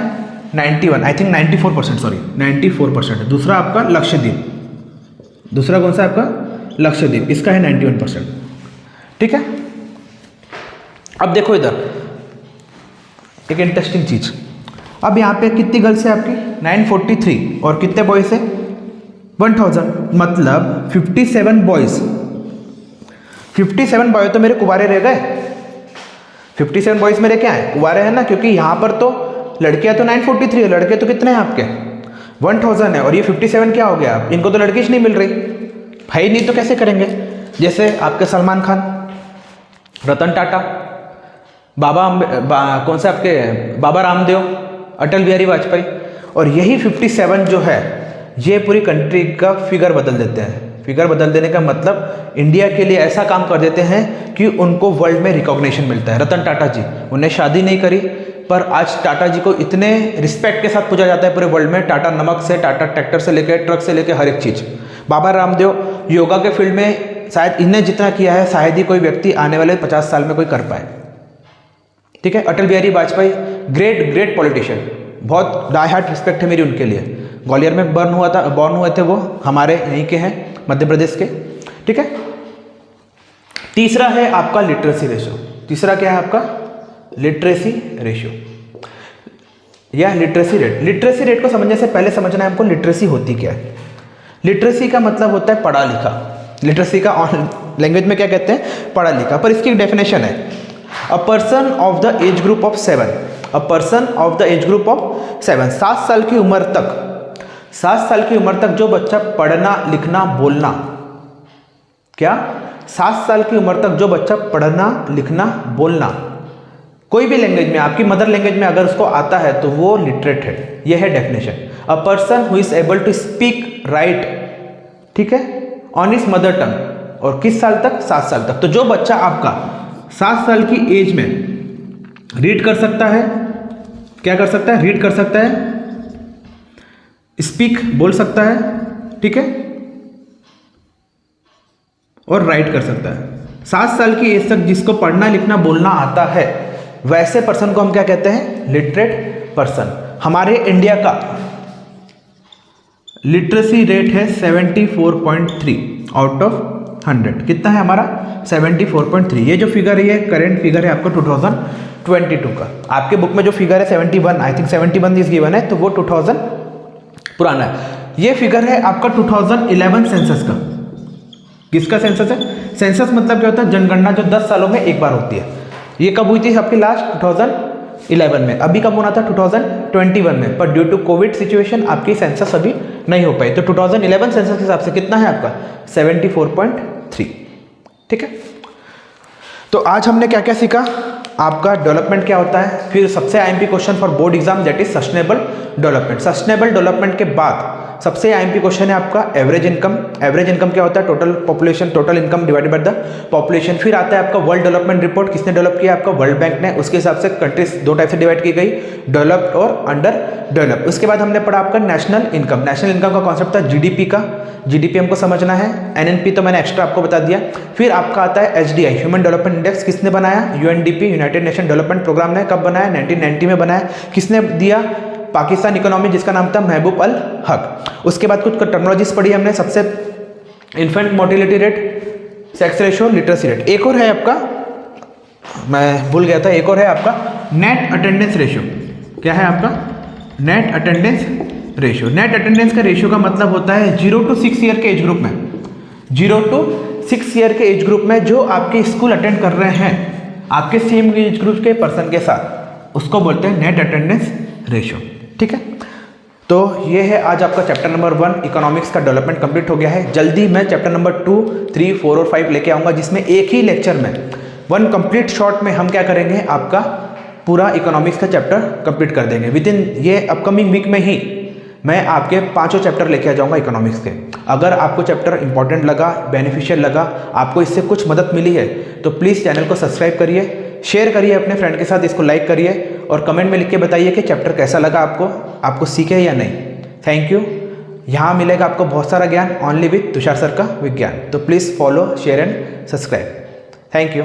91, आई थिंक 94%, सॉरी 94% है। दूसरा आपका लक्षद्वीप, दूसरा कौन सा आपका, लक्षद्वीप, इसका है 91%, ठीक है। अब देखो इधर एक इंटरेस्टिंग चीज, अब यहाँ पे कितनी गर्ल्स है आपकी, 943, और कितने बॉयज है, 1000, मतलब 57 बॉयज। 57 बॉय तो मेरे कुंवारे रह गए, 57 बॉयज मेरे क्या है, कुंवारे हैं ना, क्योंकि यहाँ पर तो लड़कियाँ तो 943 है, लड़के तो कितने हैं आपके 1000 है, और ये 57 क्या हो गया, इनको तो लड़की नहीं मिल रही भाई, नहीं तो कैसे करेंगे। जैसे आपके सलमान खान, रतन टाटा, कौन से आपके बाबा रामदेव, अटल बिहारी वाजपेयी, और यही 57 जो है ये पूरी कंट्री का फिगर बदल देते हैं। फिगर बदल देने का मतलब इंडिया के लिए ऐसा काम कर देते हैं कि उनको वर्ल्ड में रिकॉग्निशन मिलता है। रतन टाटा जी, उन्हें शादी नहीं करी पर आज टाटा जी को इतने रिस्पेक्ट के साथ पूछा जाता है पूरे वर्ल्ड में। टाटा नमक से, टाटा ट्रैक्टर से लेकर, ट्रक से लेकर हर एक चीज़। बाबा रामदेव योगा के फील्ड में शायद इन्हें जितना किया है शायद ही कोई व्यक्ति आने वाले 50 साल में कोई कर पाए। ठीक है, अटल बिहारी वाजपेयी ग्रेट पॉलिटिशियन, बहुत डाई हार्ट रिस्पेक्ट है मेरी उनके लिए। ग्वालियर में बॉर्न हुए थे वो, हमारे यहीं के हैं, मध्य प्रदेश के। ठीक है, तीसरा है आपका लिटरेसी रेशियो। तीसरा क्या है आपका? लिटरेसी रेशियो या लिटरेसी रेट। लिटरेसी रेट को समझने से पहले समझना है हमको लिटरेसी होती क्या है। लिटरेसी का मतलब होता है पढ़ा लिखा। लिटरेसी का लैंग्वेज में क्या कहते हैं? पढ़ा लिखा। पर इसकी डेफिनेशन है a person of the age group of 7, a person of the age group of 7, 7 साल की उम्र तक, 7 साल की उम्र तक जो बच्चा पढ़ना लिखना बोलना, क्या 7 साल की उम्र तक जो बच्चा पढ़ना लिखना बोलना कोई भी लैंग्वेज में, आपकी मदर लैंग्वेज में अगर उसको आता है तो वो लिटरेट है। यह है definition, a person who is able to speak right, ठीक है, ऑन हिज मदर टंग। और किस साल तक? 7 साल तक। तो जो बच्चा आपका 7 साल की एज में रीड कर सकता है, क्या कर सकता है? रीड कर सकता है, स्पीक बोल सकता है, ठीक है, और राइट कर सकता है। 7 साल की एज तक जिसको पढ़ना लिखना बोलना आता है वैसे पर्सन को हम क्या कहते हैं? Literate person. हमारे इंडिया का लिटरेसी रेट है 74.3 आउट ऑफ 100। कितना है हमारा? 74.3। ये जो फिगर है ये करंट फिगर है आपका 2022 का। आपके बुक में जो फिगर है 71, आई थिंक 71 इज गिवन है, तो वो 2000 पुराना है। ये फिगर है आपका 2011 सेंसस का। किसका सेंसस है? सेंसस मतलब क्या होता है? जनगणना, जो 10 सालों में एक बार होती है। ये कब हुई थी आपकी? लास्ट 2011 में। अभी कब होना था? 2021 में, पर ड्यू टू कोविड सिचुएशन आपकी सेंसस अभी नहीं हो पाई। तो 2011 सेंसस के हिसाब से कितना है आपका? 74.3। ठीक है, तो आज हमने क्या क्या सीखा? आपका डेवलपमेंट क्या होता है, फिर सबसे IMP question for board exam that is sustainable development. Sustainable development के बाद सबसे आईएमपी क्वेश्चन है आपका एवरेज इनकम। एवरेज इनकम क्या होता है? Total population, total income divided by the population. फिर आता है आपका वर्ल्ड डेवलपमेंट रिपोर्ट, किसने डेवलप किया? आपका वर्ल्ड बैंक ने। उसके हिसाब से कंट्रीज 2 टाइप से डिवाइड की गई, डेवलप्ड और अंडर डेवलप। उसके बाद हमने पढ़ा आपका नेशनल इनकम। नेशनल इनकम का कॉन्सेप्ट था जीडीपी का, जीडीपी हमको समझना है। एनएनपी तो मैंने एक्स्ट्रा आपको बता दिया। फिर आपका आता है एचडीआई, ह्यूमन डेवलपमेंट इंडेक्स, किसने बनाया? UNDP, united nation development programme ने। कब बनाया? 1990 में बनाया। किसने दिया? पाकिस्तान इकोनॉमी, जिसका नाम था महबूब अल हक। उसके बाद कुछ टर्मिनोलॉजीज पढ़ी हमने। सबसे infant mortality rate, sex ratio, literacy rate. एक और है आपका, मैं भूल गया था, एक और है आपका नेट अटेंडेंस रेशियो। क्या है आपका? Net attendance ratio. Net attendance का रेशियो का मतलब होता है 0 to 6 ईयर के एज ग्रुप में, 0 to 6 ईयर के एज ग्रुप में जो आपके स्कूल अटेंड कर रहे हैं आपके सेम एज ग्रुप के पर्सन के साथ, उसको बोलते हैं नेट अटेंडेंस रेशियो। ठीक है, तो ये है आज आपका चैप्टर नंबर 1 इकोनॉमिक्स का डेवलपमेंट कंप्लीट हो गया है। जल्दी मैं चैप्टर नंबर 2, 3, 4 और 5 लेके आऊँगा, जिसमें एक ही लेक्चर में 1 कंप्लीट शॉर्ट में हम क्या करेंगे? आपका पूरा इकोनॉमिक्स का चैप्टर कंप्लीट कर देंगे। विद इन ये अपकमिंग वीक में ही मैं आपके 5 चैप्टर लेके आ जाऊँगा इकोनॉमिक्स के। अगर आपको चैप्टर इंपॉर्टेंट लगा, बेनिफिशियल लगा, आपको इससे कुछ मदद मिली है, तो प्लीज़ चैनल को सब्सक्राइब करिए, शेयर करिए अपने फ्रेंड के साथ, इसको लाइक करिए और कमेंट में लिख के बताइए कि चैप्टर कैसा लगा आपको सीखे या नहीं। Thank you. यहाँ मिलेगा आपको बहुत सारा ज्ञान ओनली विथ तुषार सर का विज्ञान। तो please follow, share and subscribe. Thank you.